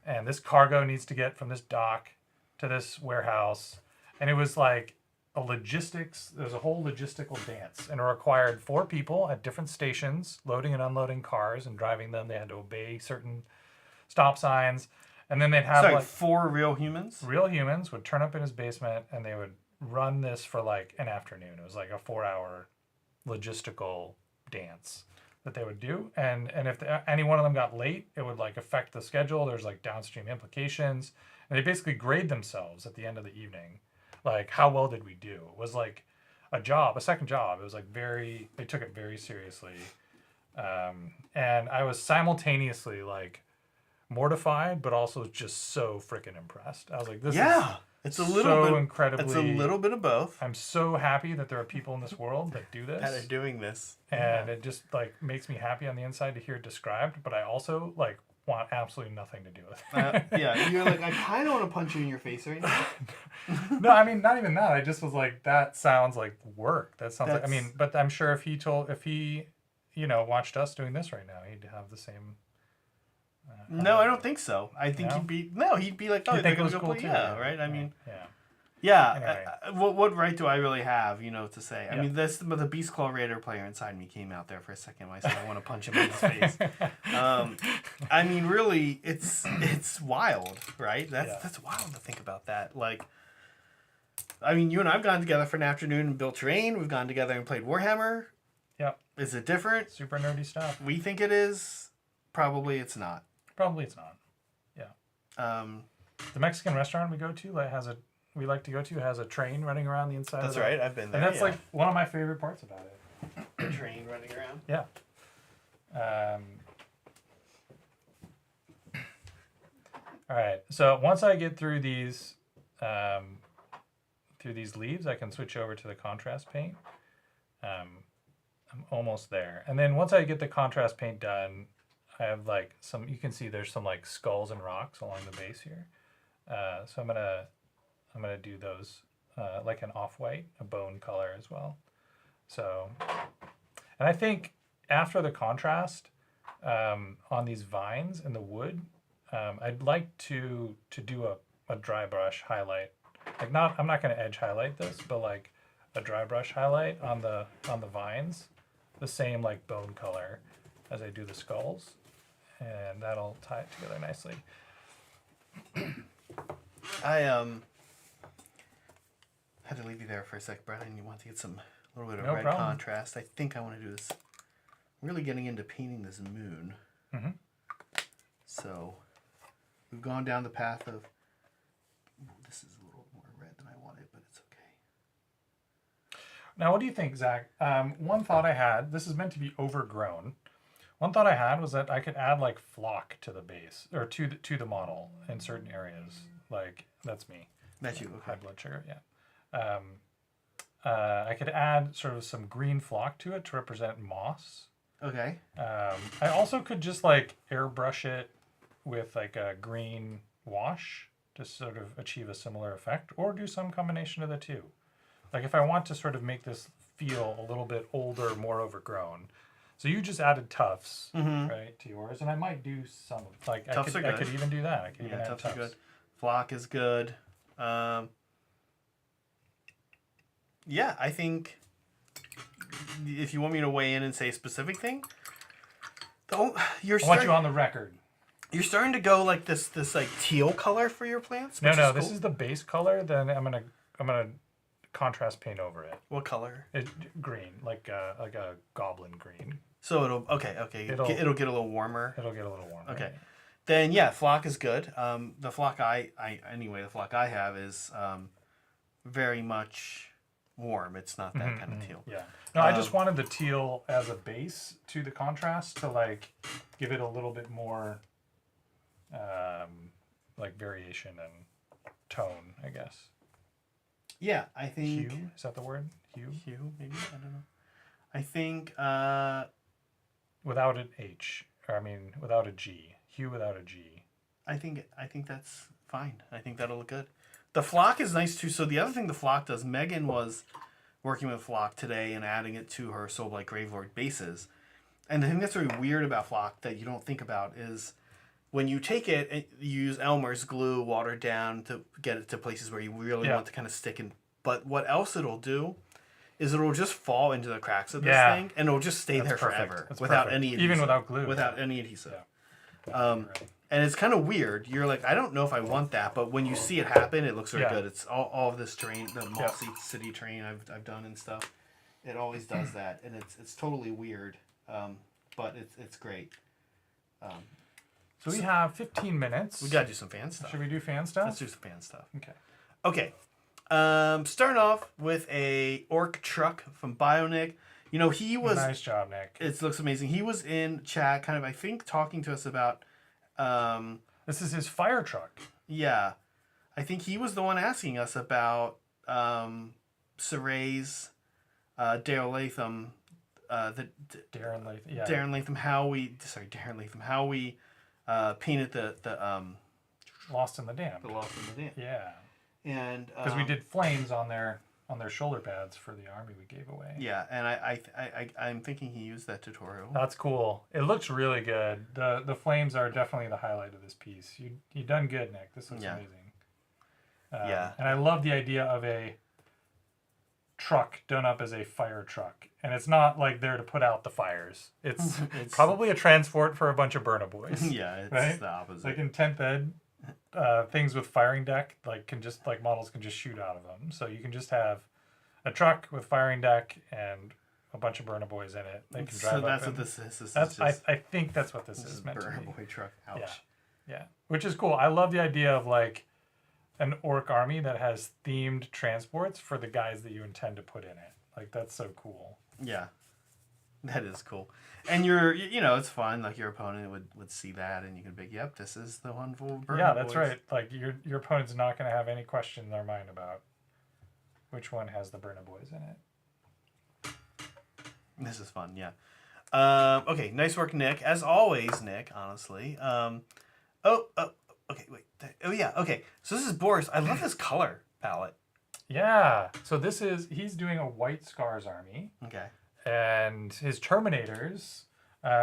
and this cargo needs to get from this dock to this warehouse. And it was like there was a whole logistical dance, and it required 4 people at different stations loading and unloading cars and driving them. They had to obey certain stop signs, and then they'd have 4 real humans? Real humans would turn up in his basement, and they would run this for like an afternoon. It was like a 4-hour logistical dance that they would do, and if any one of them got late, it would like affect the schedule. There's like downstream implications, and they basically grade themselves at the end of the evening, like how well did we do. It was like a second job. It was like they took it very seriously, and I was simultaneously like mortified, but also just so freaking impressed. I was like, this is it's a little bit incredibly. It's a little bit of both. I'm so happy that there are people in this world that do this. That are doing this. And it just like makes me happy on the inside to hear it described, but I also like want absolutely nothing to do with it. Yeah, you're like, I kind of want to punch you in your face right now. No, I mean, not even that. I just was like, that sounds like work. That sounds like, I mean, but I'm sure if he, watched us doing this right now, he'd have the same. No, I don't think so. I think he'd be like, oh, they're going to go play. Yeah, right? I mean, Yeah. Anyway. What right do I really have, to say? I Yeah. mean, the Beast Claw Raider player inside me came out there for a second. I said I want to punch him in his face. I mean, really, it's wild, right? That's wild to think about that. Like, I mean, you and I've gone together for an afternoon and built terrain. We've gone together and played Warhammer. Yep. Is it different? Super nerdy stuff. We think it is. Probably it's not. Probably it's not. Yeah. The Mexican restaurant we like to go to has a train running around the inside. That's right. I've been there. And that's like one of my favorite parts about it. The train running around. Yeah. All right. So once I get through these leaves, I can switch over to the contrast paint. I'm almost there. And then once I get the contrast paint done, I have like you can see there's some like skulls and rocks along the base here. So I'm gonna do those like an off-white, a bone color as well. So, and I think after the contrast on these vines and the wood, I'd like to do a dry brush highlight. Like I'm not gonna edge highlight this, but like a dry brush highlight on the vines, the same like bone color as I do the skulls, and that'll tie it together nicely. I had to leave you there for a sec, Brad, and you want to get a little bit of red contrast. I think I want to do this. I'm really getting into painting this moon. Mm-hmm. So we've gone down the path of. This is a little more red than I wanted, but it's okay. Now, what do you think, Zach? One thought I had. This is meant to be overgrown. One thought I had was that I could add like flock to the base or to the model in certain areas. Like that's me. That's you. Okay. High blood sugar. Yeah. I could add sort of some green flock to it to represent moss. Okay. I also could just like airbrush it with like a green wash to sort of achieve a similar effect, or do some combination of the two. Like if I want to sort of make this feel a little bit older, more overgrown. So you just added tufts, right, to yours, and I might do some like Tufts I could even do that. I could even add tufts are good. Flock is good. Yeah, I think if you want me to weigh in and say a specific thing, I want you on the record. You're starting to go like this like teal color for your plants. No, cool. This is the base color. Then I'm gonna contrast paint over it. What color? Green, like a goblin green. So it'll get a little warmer. It'll get a little warmer. Okay, then yeah, flock is good. The flock the flock I have is very much warm. It's not that kind of teal. Yeah. No, I just wanted the teal as a base to the contrast to like give it a little bit more like variation and tone, I guess. Yeah, I think. Hue? Is that the word? Hue? Hue, maybe? I don't know. I think. Without an H. Without a G. Hue without a G. I think that's fine. I think that'll look good. The flock is nice too. So the other thing the flock does, Megan was working with flock today and adding it to her Soulblight Gravelord bases. And the thing that's really weird about flock that you don't think about is when you take it, you use Elmer's glue, watered down to get it to places where you really want to kind of stick in. But what else it'll do is it'll just fall into the cracks of this thing, and it'll just stay there forever without any adhesive. Even without glue. Without any adhesive. Yeah. And it's kind of weird. You're like, I don't know if I want that, but when you see it happen, it looks really good. It's all of this terrain, the mossy city terrain I've done and stuff. It always does that, and it's totally weird, but it's great. So we have 15 minutes. We gotta do some fan stuff. Should we do fan stuff? Let's do some fan stuff. Okay. Starting off with a orc truck from Bionic. You know, he was... Nice job, Nick. It looks amazing. He was in chat kind of, I think, talking to us about... this is his fire truck. Yeah. I think he was the one asking us about Saray's, Darren Latham, Darren Latham, how we painted the Lost in the Dam. The Lost in the Dam. Yeah. And because we did flames on their shoulder pads for the army we gave away. Yeah, and I'm thinking he used that tutorial. That's cool. It looks really good. The flames are definitely the highlight of this piece. You done good, Nick. This looks amazing. Yeah. And I love the idea of a truck done up as a fire truck. And it's not like there to put out the fires. It's probably a transport for a bunch of burner boys. Yeah, it's right? the opposite. Like in 10th ed, things with firing deck, models can just shoot out of them. So you can just have a truck with firing deck and a bunch of burner boys in it. They can drive so up. that's what this is. I think that's what this is meant to burner be. boy truck. Ouch. Yeah. Which is cool. I love the idea of like an orc army that has themed transports for the guys that you intend to put in it. Like that's so cool. Yeah. That is cool. And it's fun. Like your opponent would see that and you can be, yep, this is the one full burner Yeah, that's boys. right. Like your opponent's not going to have any question in their mind about which one has the burner boys in it. This is fun, yeah. Okay, nice work, Nick. As always, Nick, honestly. Okay, wait. Oh, yeah, okay. So this is Boris. I love this color palette. Yeah. So he's doing a White Scars army. Okay. And his Terminators,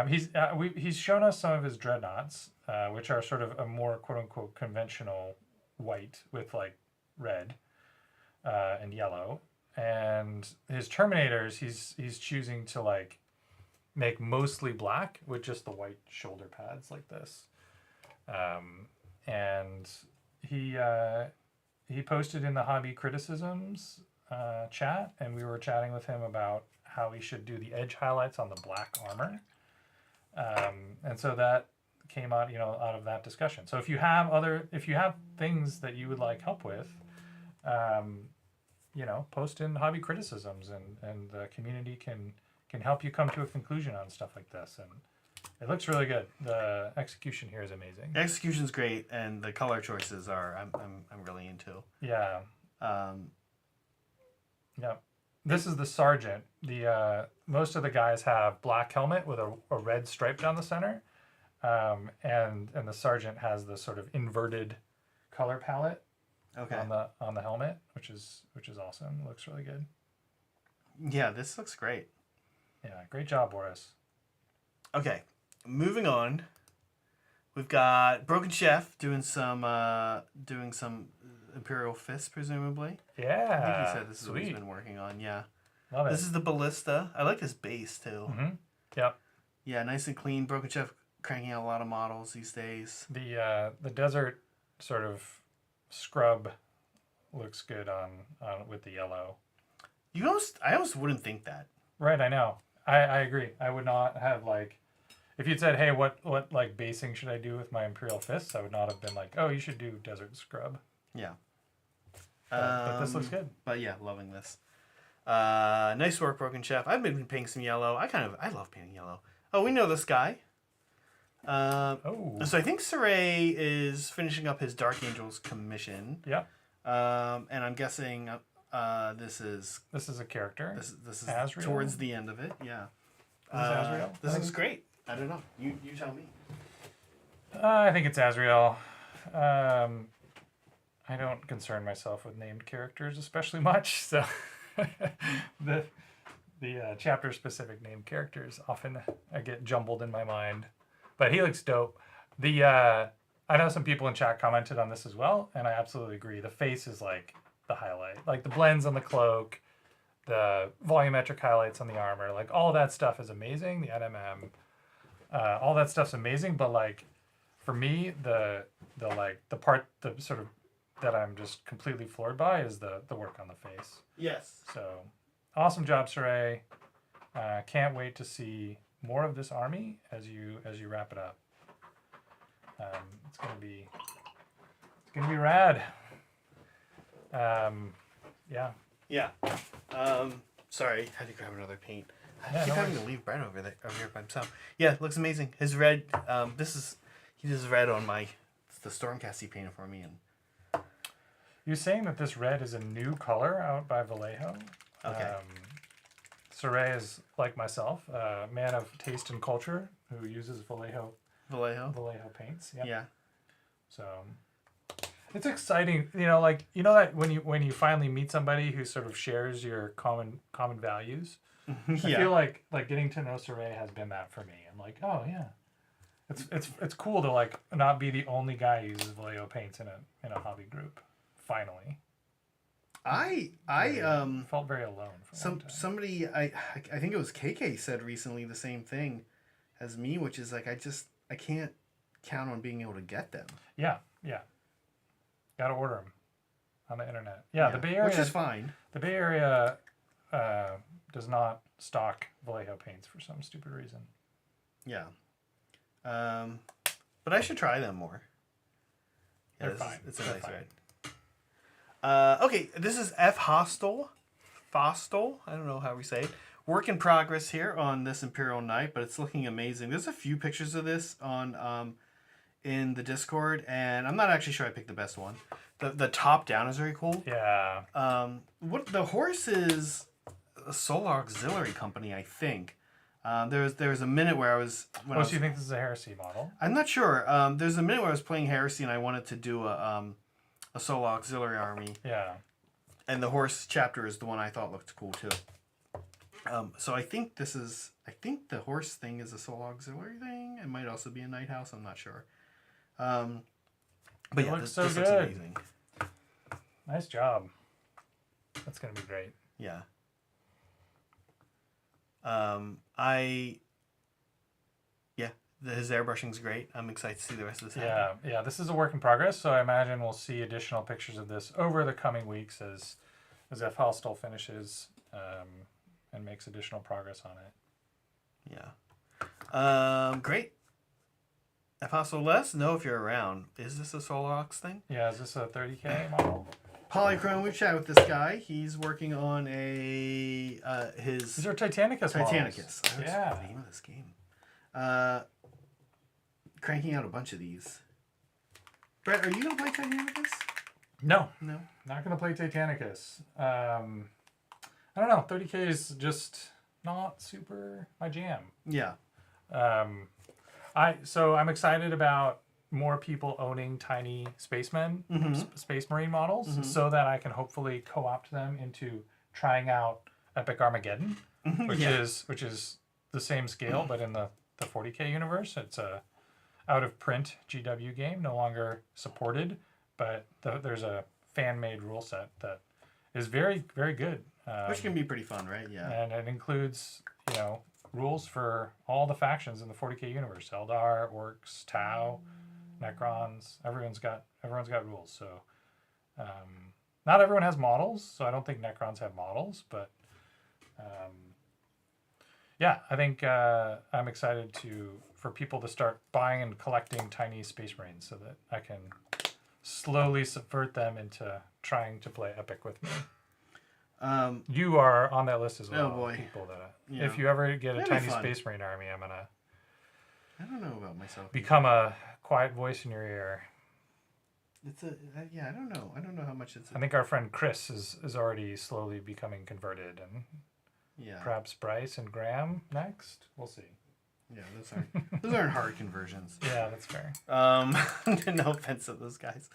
he's shown us some of his Dreadnoughts, which are sort of a more quote-unquote conventional white with, like, red and yellow. And his Terminators, he's choosing to like make mostly black with just the white shoulder pads like this. And he posted in the hobby criticisms chat, and we were chatting with him about how he should do the edge highlights on the black armor. And so that came out, out of that discussion. So if you have things that you would like help with, post in hobby criticisms, and the community can help you come to a conclusion on stuff like this. And it looks really good. The execution here is amazing. The execution's great, and the color choices are I'm really into. Yeah. Yeah. This is the Sergeant. Most of the guys have black helmet with a red stripe down the center, and the Sergeant has the sort of inverted color palette. Okay. On the helmet, which is awesome. It looks really good. Yeah, this looks great. Yeah, great job, Boris. Okay, moving on. We've got Broken Chef doing some Imperial Fist, presumably. Yeah. I think he said this is sweet. what he's been working on. Yeah. Love it. This is the Ballista. I like this base too. Mm-hmm. Yep. Yeah, nice and clean. Broken Chef cranking out a lot of models these days. The desert sort of scrub looks good on with the yellow. I almost wouldn't think that. Right, I know. I agree. I would not have like, if you'd said, hey, what like basing should I do with my Imperial Fists, I would not have been like, oh, you should do desert scrub. Yeah. But this looks good. But yeah, loving this. Nice work, Broken Chef. I've been painting some yellow. I love painting yellow. Oh, we know this guy. So I think Saray is finishing up his Dark Angels commission. Yeah. And I'm guessing this is a character. This is Azrael? towards the end of it. Yeah. Is this Azrael? This looks great. I don't know. You tell me. I think it's Azrael. I don't concern myself with named characters especially much, so the chapter specific named characters often I get jumbled in my mind. But he looks dope. I know some people in chat commented on this as well, and I absolutely agree. The face is like the highlight. Like the blends on the cloak, the volumetric highlights on the armor, like all that stuff is amazing. The NMM, all that stuff's amazing. But like for me, the part sort of that I'm just completely floored by is the work on the face. Yes. So awesome job, Saray. Can't wait to see more of this army as you wrap it up. It's gonna be rad. Yeah. Yeah. Sorry, had to grab another paint. I keep no having to leave Brent over here by himself. Yeah, looks amazing. His red. He does red on the Stormcast he painted for me. And You're saying that this red is a new color out by Vallejo. Okay. Saray is like myself, a man of taste and culture who uses Vallejo paints. Yep. Yeah. So it's exciting, that when you finally meet somebody who sort of shares your common values. Yeah. I feel like getting to know Saray has been that for me. I'm like, oh yeah, it's cool to like not be the only guy who uses Vallejo paints in a hobby group. finally. I Felt very alone for a long time. somebody I think it was KK said recently the same thing as me, which is like I can't count on being able to get them. Yeah. Gotta order them on the internet. Yeah, the Bay Area, which is fine. The Bay Area does not stock Vallejo paints for some stupid reason. Yeah. But I should try them more. Yeah, They're fine. It's a nice red. Okay, this is F Hostel. Fostel. I don't know how we say it. Work in progress here on this Imperial Knight, but it's looking amazing. There's a few pictures of this on in the Discord, and I'm not actually sure I picked the best one. The top down is very cool. Yeah. What the horse is a Solar Auxiliary company, I think. There was a minute where I was. So you think this is a Heresy model? I'm not sure. There's a minute where I was playing Heresy and I wanted to do a Solar Auxiliary army. Yeah. And the horse chapter is the one I thought looked cool too. So I think the horse thing is a Solar Auxiliary thing. It might also be a Night House. I'm not sure. But yeah, looks this so looks good. amazing. Nice job. That's gonna be great. Yeah. His airbrushing's great. I'm excited to see the rest of this happen. Yeah. This is a work in progress, so I imagine we'll see additional pictures of this over the coming weeks as F Hostel finishes and makes additional progress on it. Yeah. Great. F Hostel, let us know if you're around. Is this a Solar Aux thing? Yeah, is this a 30K model? Polychrome, we've chatted with this guy. He's working on his... These are Titanicus models. Titanicus. That's the name of this game. Cranking out a bunch of these. Brett, are you going to play Titanicus? No. No? Not going to play Titanicus. I don't know. 30K is just not super my jam. Yeah. I'm excited about more people owning tiny spacemen, space marine models, so that I can hopefully co-opt them into trying out Epic Armageddon, which is the same scale but in the 40K universe. It's a out of print GW game, no longer supported, but there's a fan made rule set that is very, very good. Which can be pretty fun, right? Yeah. And it includes, rules for all the factions in the 40K universe: Eldar, Orcs, Tau, Necrons. Everyone's got rules. So not everyone has models, so I don't think Necrons have models, but I think I'm excited for people to start buying and collecting tiny Space Marines so that I can slowly subvert them into trying to play Epic with me. You are on that list as well. Oh boy. People that if you ever get a tiny Space Marine army, I'm gonna. I don't know about myself. Become a quiet voice in your ear. It's I don't know. I don't know how much it's. I think our friend Chris is already slowly becoming converted, and perhaps Bryce and Graham next. We'll see. Yeah, those aren't hard conversions. Yeah, that's fair. No offense to those guys.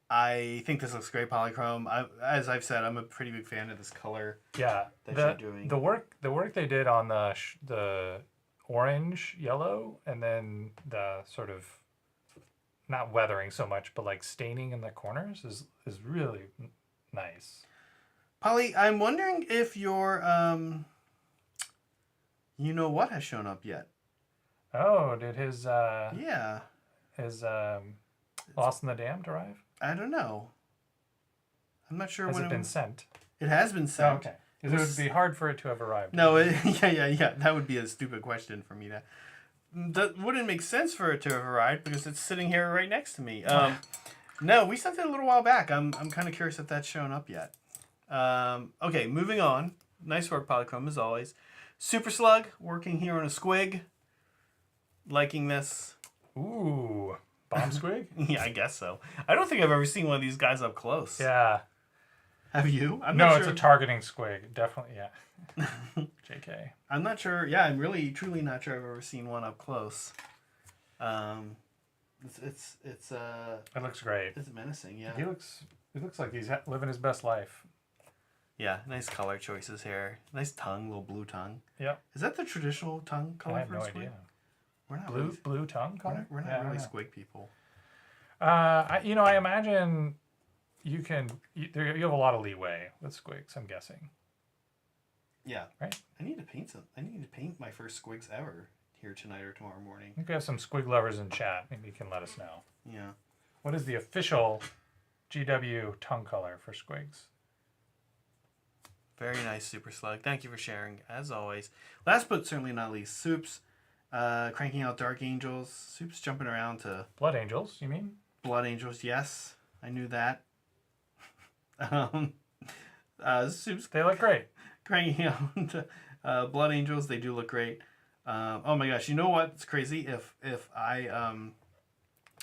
I think this looks great, Polychrome. As I've said, I'm a pretty big fan of this color. Yeah, that you're doing. The work they did on the orange, yellow, and then the sort of not weathering so much, but like staining in the corners is really nice. Polly, I'm wondering if your you know what has shown up yet. Oh, did his his Lost in the Damned arrive? I don't know. I'm not sure when when it been sent. It has been sent. Oh, okay. It would be hard for it to have arrived. No, yeah. That would be a stupid question for me to. That wouldn't make sense for it to have arrived because it's sitting here right next to me. No, we sent it a little while back. I'm kind of curious if that's shown up yet. Okay, moving on. Nice work, Polychrome, as always. Super Slug, working here on a squig. Liking this. Ooh, bomb squig? Yeah, I guess so. I don't think I've ever seen one of these guys up close. Yeah. Have you? I'm not sure. It's a targeting squig. Definitely, yeah. JK. I'm not sure. Yeah, I'm really, truly not sure I've ever seen one up close. It's it looks great. It's menacing, yeah. He looks like he's living his best life. Yeah, nice color choices here. Nice tongue, little blue tongue. Yep. Is that the traditional tongue color I have for no a squig? idea. We're not blue tongue color? We're not really squig people. I imagine you have a lot of leeway with squigs, I'm guessing. Yeah. Right? I need to paint my first squigs ever here tonight or tomorrow morning. I think we have some squig lovers in chat. Maybe you can let us know. Yeah. What is the official GW tongue color for squigs? Very nice, Super Slug. Thank you for sharing, as always. Last but certainly not least, Soups cranking out Dark Angels. Soups jumping around to Blood angels, you mean? Blood Angels. Yes, I knew that. Soups They look great. cranking out Blood Angels. They do look great. Oh my gosh, you know what? It's crazy. If I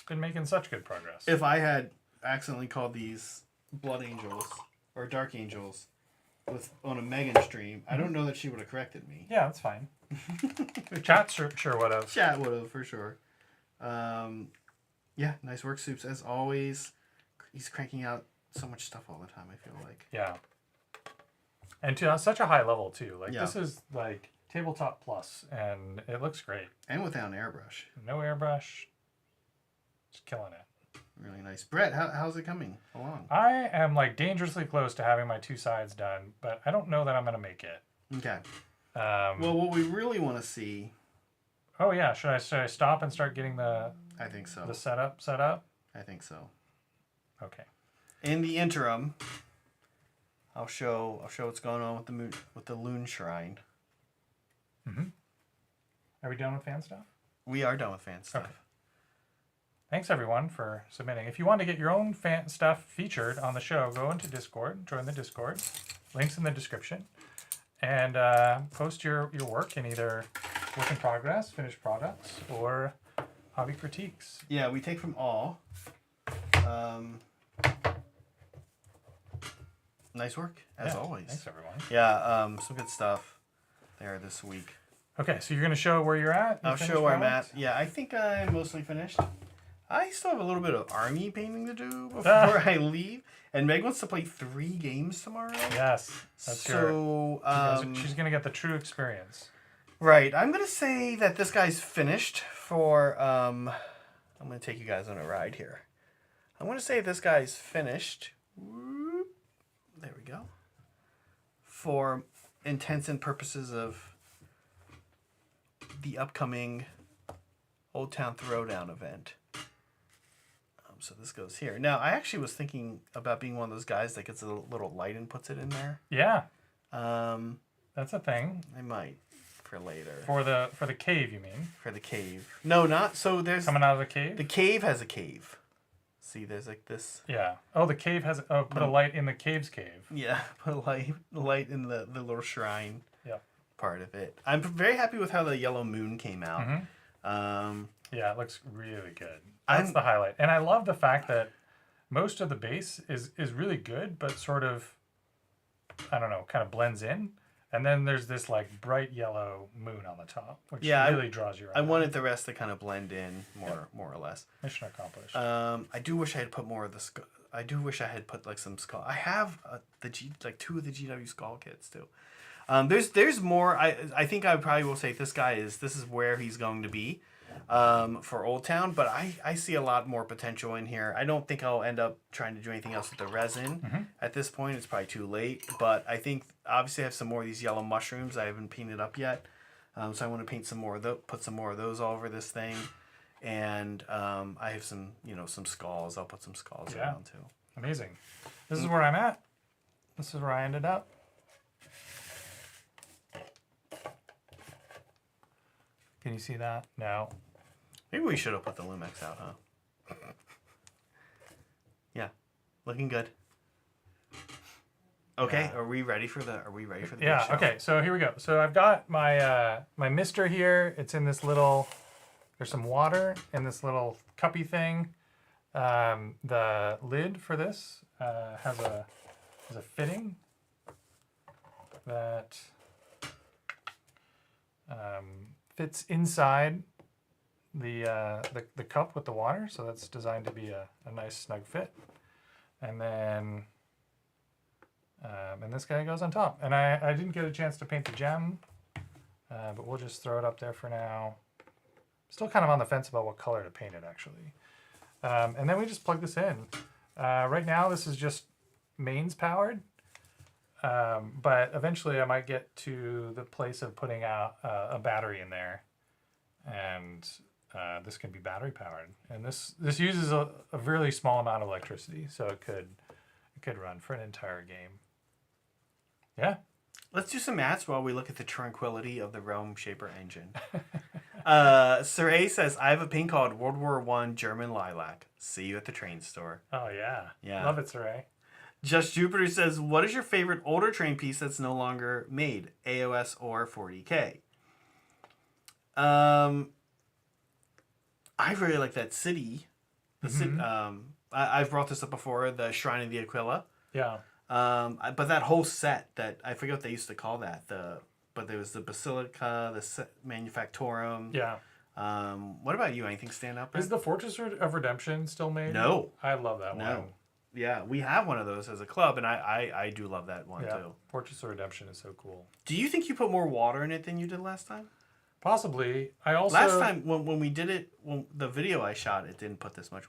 Been making such good progress. if I had accidentally called these Blood Angels or Dark Angels on a Megan stream, I don't know that she would have corrected me. Yeah, that's fine. Chat sure would have. Chat would have for sure. Yeah, nice work, Soups, as always. He's cranking out so much stuff all the time, I feel like. Yeah. And to such a high level too. Like Yeah. this is like tabletop plus, and it looks great. And without an airbrush. No airbrush. Just killing it. Really nice. Brett, how's it coming along? I am like dangerously close to having my two sides done, but I don't know that I'm gonna make it. Okay. Well, Well, what we really want to see, oh yeah, should I stop and start getting the I think so. setup set up? I think so. Okay. In the interim, I'll show what's going on with the Loon Shrine. Are we done with fan stuff? We are done with fan stuff. Okay. Thanks everyone for submitting. If you want to get your own fan stuff featured on the show, go into Discord, join the Discord. Links in the description. And post your work in either work in progress, finished products, or hobby critiques. Yeah, we take from all. Nice work, as always. Thanks everyone. Yeah, some good stuff there this week. Okay, so you're going to show where you're at? I'll show where I'm at. Yeah, I think I'm mostly finished. I still have a little bit of army painting to do before I leave. And Meg wants to play 3 games tomorrow. Yes. That's she's going to get the true experience. Right. I'm going to say that this guy's finished for... I'm going to take you guys on a ride here. I'm going to say this guy's finished. Whoop. There we go. For intents and purposes of the upcoming Old Town Throwdown event. So this goes here. Now, I actually was thinking about being one of those guys that gets a little light and puts it in there. Yeah. That's a thing. I might for later. For the cave, you mean? For the cave. No, not so. There's coming out of the cave. The cave has a cave. See, there's like this. Yeah. Oh, the cave has. Oh, put a light in the cave's cave. Yeah, put a light in the little shrine. Yeah. Part of it. I'm very happy with how the yellow moon came out. Mm-hmm. Yeah, it looks really good. That's the highlight. And I love the fact that most of the base is really good, but sort of, I don't know, kind of blends in. And then there's this like bright yellow moon on the top, which really draws you right. I wanted the rest to kind of blend in more or less. Mission accomplished. I do wish I had put more of the I do wish I had put like some skull. I have like 2 of the GW skull kits too. There's more. I think I probably will say this is where he's going to be. For Old Town, but I see a lot more potential in here. I don't think I'll end up trying to do anything else with the resin at this point. It's probably too late, but I think obviously I have some more of these yellow mushrooms I haven't painted up yet, so I want to paint some more of those, put some more of those all over this thing, and I have some some skulls. I'll put some skulls around too. Amazing. This is where I'm at. This is where I ended up. Can you see that? No. Maybe we should have put the Lumex out, huh? Yeah, looking good. Okay, Yeah. Are we ready for the Yeah, big show? okay, so here we go. So I've got my my mister here. It's in this little, there's some water in this little cuppy thing. The lid for this has a fitting that fits inside the cup with the water, so that's designed to be a nice snug fit. And then and this guy goes on top. And I didn't get a chance to paint the gem, but we'll just throw it up there for now. Still kind of on the fence about what color to paint it, actually. And then we just plug this in. Right now, this is just mains powered. But eventually I might get to the place of putting out a battery in there. And this can be battery powered. And this uses a really small amount of electricity. So it could run for an entire game. Yeah. Let's do some maths while we look at the tranquility of the Realm Shaper engine. Sir A says, I have a paint called World War I German Lilac. See you at the train store. Oh, yeah. Yeah. Love it, Saray. Just Jupiter says, what is your favorite older train piece that's no longer made? AOS or 40K? I really like that city. I've brought this up before, the Shrine of the Aquila. Yeah. But that whole set, that I forget what they used to call that. But there was the Basilica, the Manufactorum. Yeah. What about you? Anything stand up? Is the Fortress of Redemption still made? No. I love that one. Yeah, we have one of those as a club, and I do love that one too. Fortress of Redemption is so cool. Do you think you put more water in it than you did last time? Possibly. I also last time when we did it, the video I shot, it didn't put this much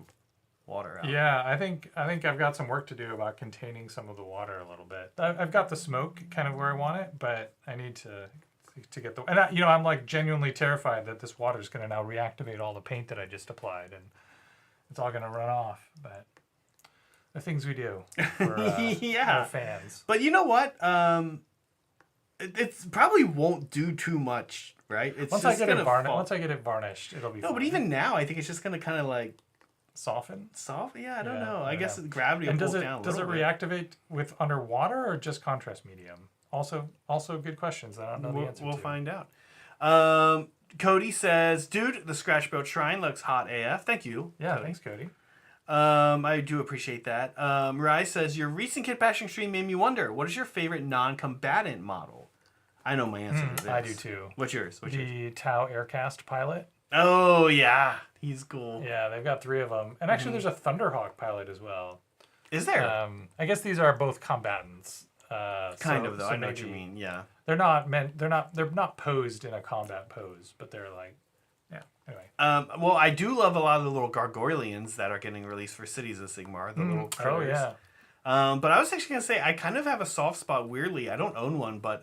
water out. Yeah, I think I've got some work to do about containing some of the water a little bit. I've got the smoke kind of where I want it, but I need to get the and I'm like genuinely terrified that this water is going to now reactivate all the paint that I just applied, and it's all going to run off. But the things we do for our fans. But you know what? It probably won't do too much, right? It's once I get it varnished, it'll be. No, fine. But even now, I think it's just going to kind of like soften. Yeah, I don't know. I guess gravity will pull it down a little bit. Does it reactivate with underwater or just contrast medium? Also good questions. I don't know the answer to. We'll find out. Cody says, dude, the Scratch Built Shrine looks hot AF. Thank you. Yeah, Cody. thanks, Cody. I do appreciate that. Rai says, your recent kit bashing stream made me wonder, what is your favorite non-combatant model? I know my answer to this. I do too. What's yours? The Tau Aircast pilot. Oh, yeah. He's cool. Yeah, they've got 3 of them. And actually, there's a Thunderhawk pilot as well. Is there? I guess these are both combatants. Kind of, though. I know what you mean. Yeah. They're not posed in a combat pose, but they're like, yeah. Anyway. Well, I do love a lot of the little gargoylians that are getting released for Cities of Sigmar. The little critters. Oh yeah. But I was actually gonna say I kind of have a soft spot. Weirdly, I don't own one, but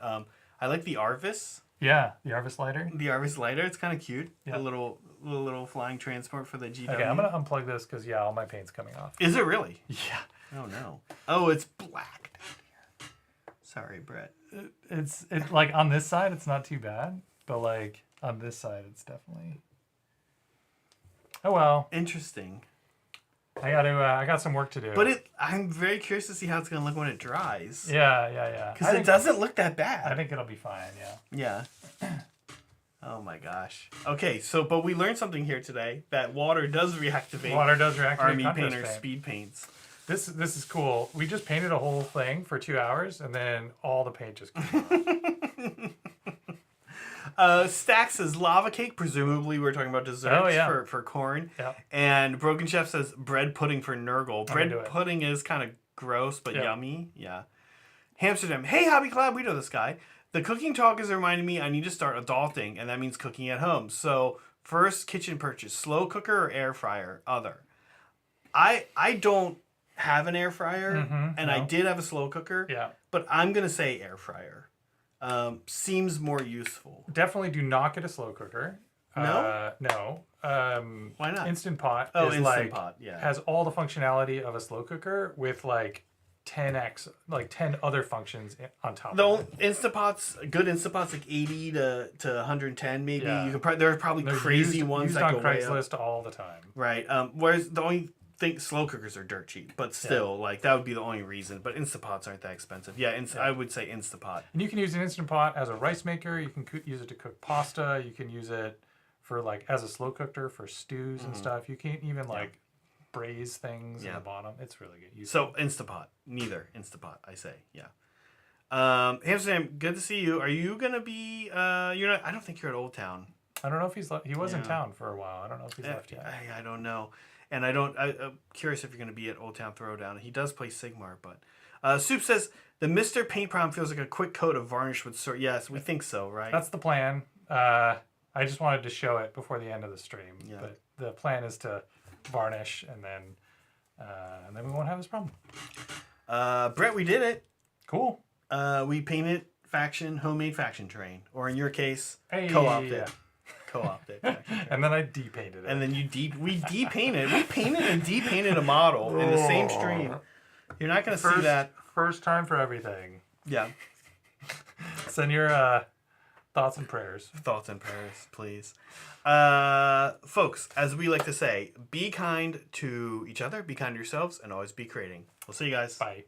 I like the Arvis. Yeah, the Arvis lighter. The Arvis lighter. It's kind of cute. Yeah. A little flying transport for the GW. Okay, I'm gonna unplug this because all my paint's coming off. Is it really? Yeah. Oh no. Oh, it's black down here. Sorry, Brett. It's like on this side it's not too bad, but like on this side it's definitely. Oh well. Interesting. I got some work to do. But I'm very curious to see how it's gonna look when it dries. Yeah. Because it doesn't look that bad. I think it'll be fine. Yeah. Yeah. Oh my gosh. Okay, but we learned something here today that water does reactivate. Army painter speed paints. This is cool. We just painted a whole thing for 2 hours, and then all the paint just came off. Stack says lava cake. Presumably, we're talking about desserts for corn. Yeah. And Broken Chef says bread pudding for Nurgle. Bread pudding is kind of gross, but yummy. Yeah. Amsterdam. Hey, Hobby Club. We know this guy. The cooking talk is reminding me I need to start adulting, and that means cooking at home. So, first kitchen purchase: slow cooker or air fryer? Other. I don't have an air fryer, and I did have a slow cooker. Yeah. But I'm gonna say air fryer. Seems more useful. Definitely do not get a slow cooker. No? No. Why not? Instant Pot is Instant Pot, yeah. has all the functionality of a slow cooker with like 10x, like 10 other functions on top of it. Good Instant Pots, like 80 to 110 maybe. Yeah. You could there are probably crazy ones used that on go way Craigslist up. all the time. Right. Whereas the only thing, slow cookers are dirt cheap, but still, like that would be the only reason. But Instant Pots aren't that expensive. Yeah, I would say Instant Pot. And you can use an Instant Pot as a rice maker. You can use it to cook pasta. You can use it for like as a slow cooker for stews and stuff. You can't even like braise things in the bottom. It's really good. So Instant Pot, neither Instant Pot, I say. Yeah. Amsterdam, good to see you. Are you gonna be? You're not. I don't think you're at Old Town. I don't know if he was in town for a while. I don't know if he's left yet. I don't know. And I'm curious if you're going to be at Old Town Throwdown. He does play Sigmar, but Soup says the Mr. Paint Prom feels like a quick coat of varnish with sort. Yes, we think so, right? That's the plan. I just wanted to show it before the end of the stream. Yeah. But the plan is to varnish, and then we won't have this problem. Brett, we did it. Cool. We painted homemade faction terrain, or in your case, Hey, co-opted. yeah. Co-opted faction terrain. And then I depainted it. And then we depainted. We painted and depainted a model in the same stream. You're not going to see that. First time for everything. Yeah. Send your thoughts and prayers. Thoughts and prayers, please. Folks, as we like to say, be kind to each other, be kind to yourselves, and always be creating. We'll see you guys. Bye.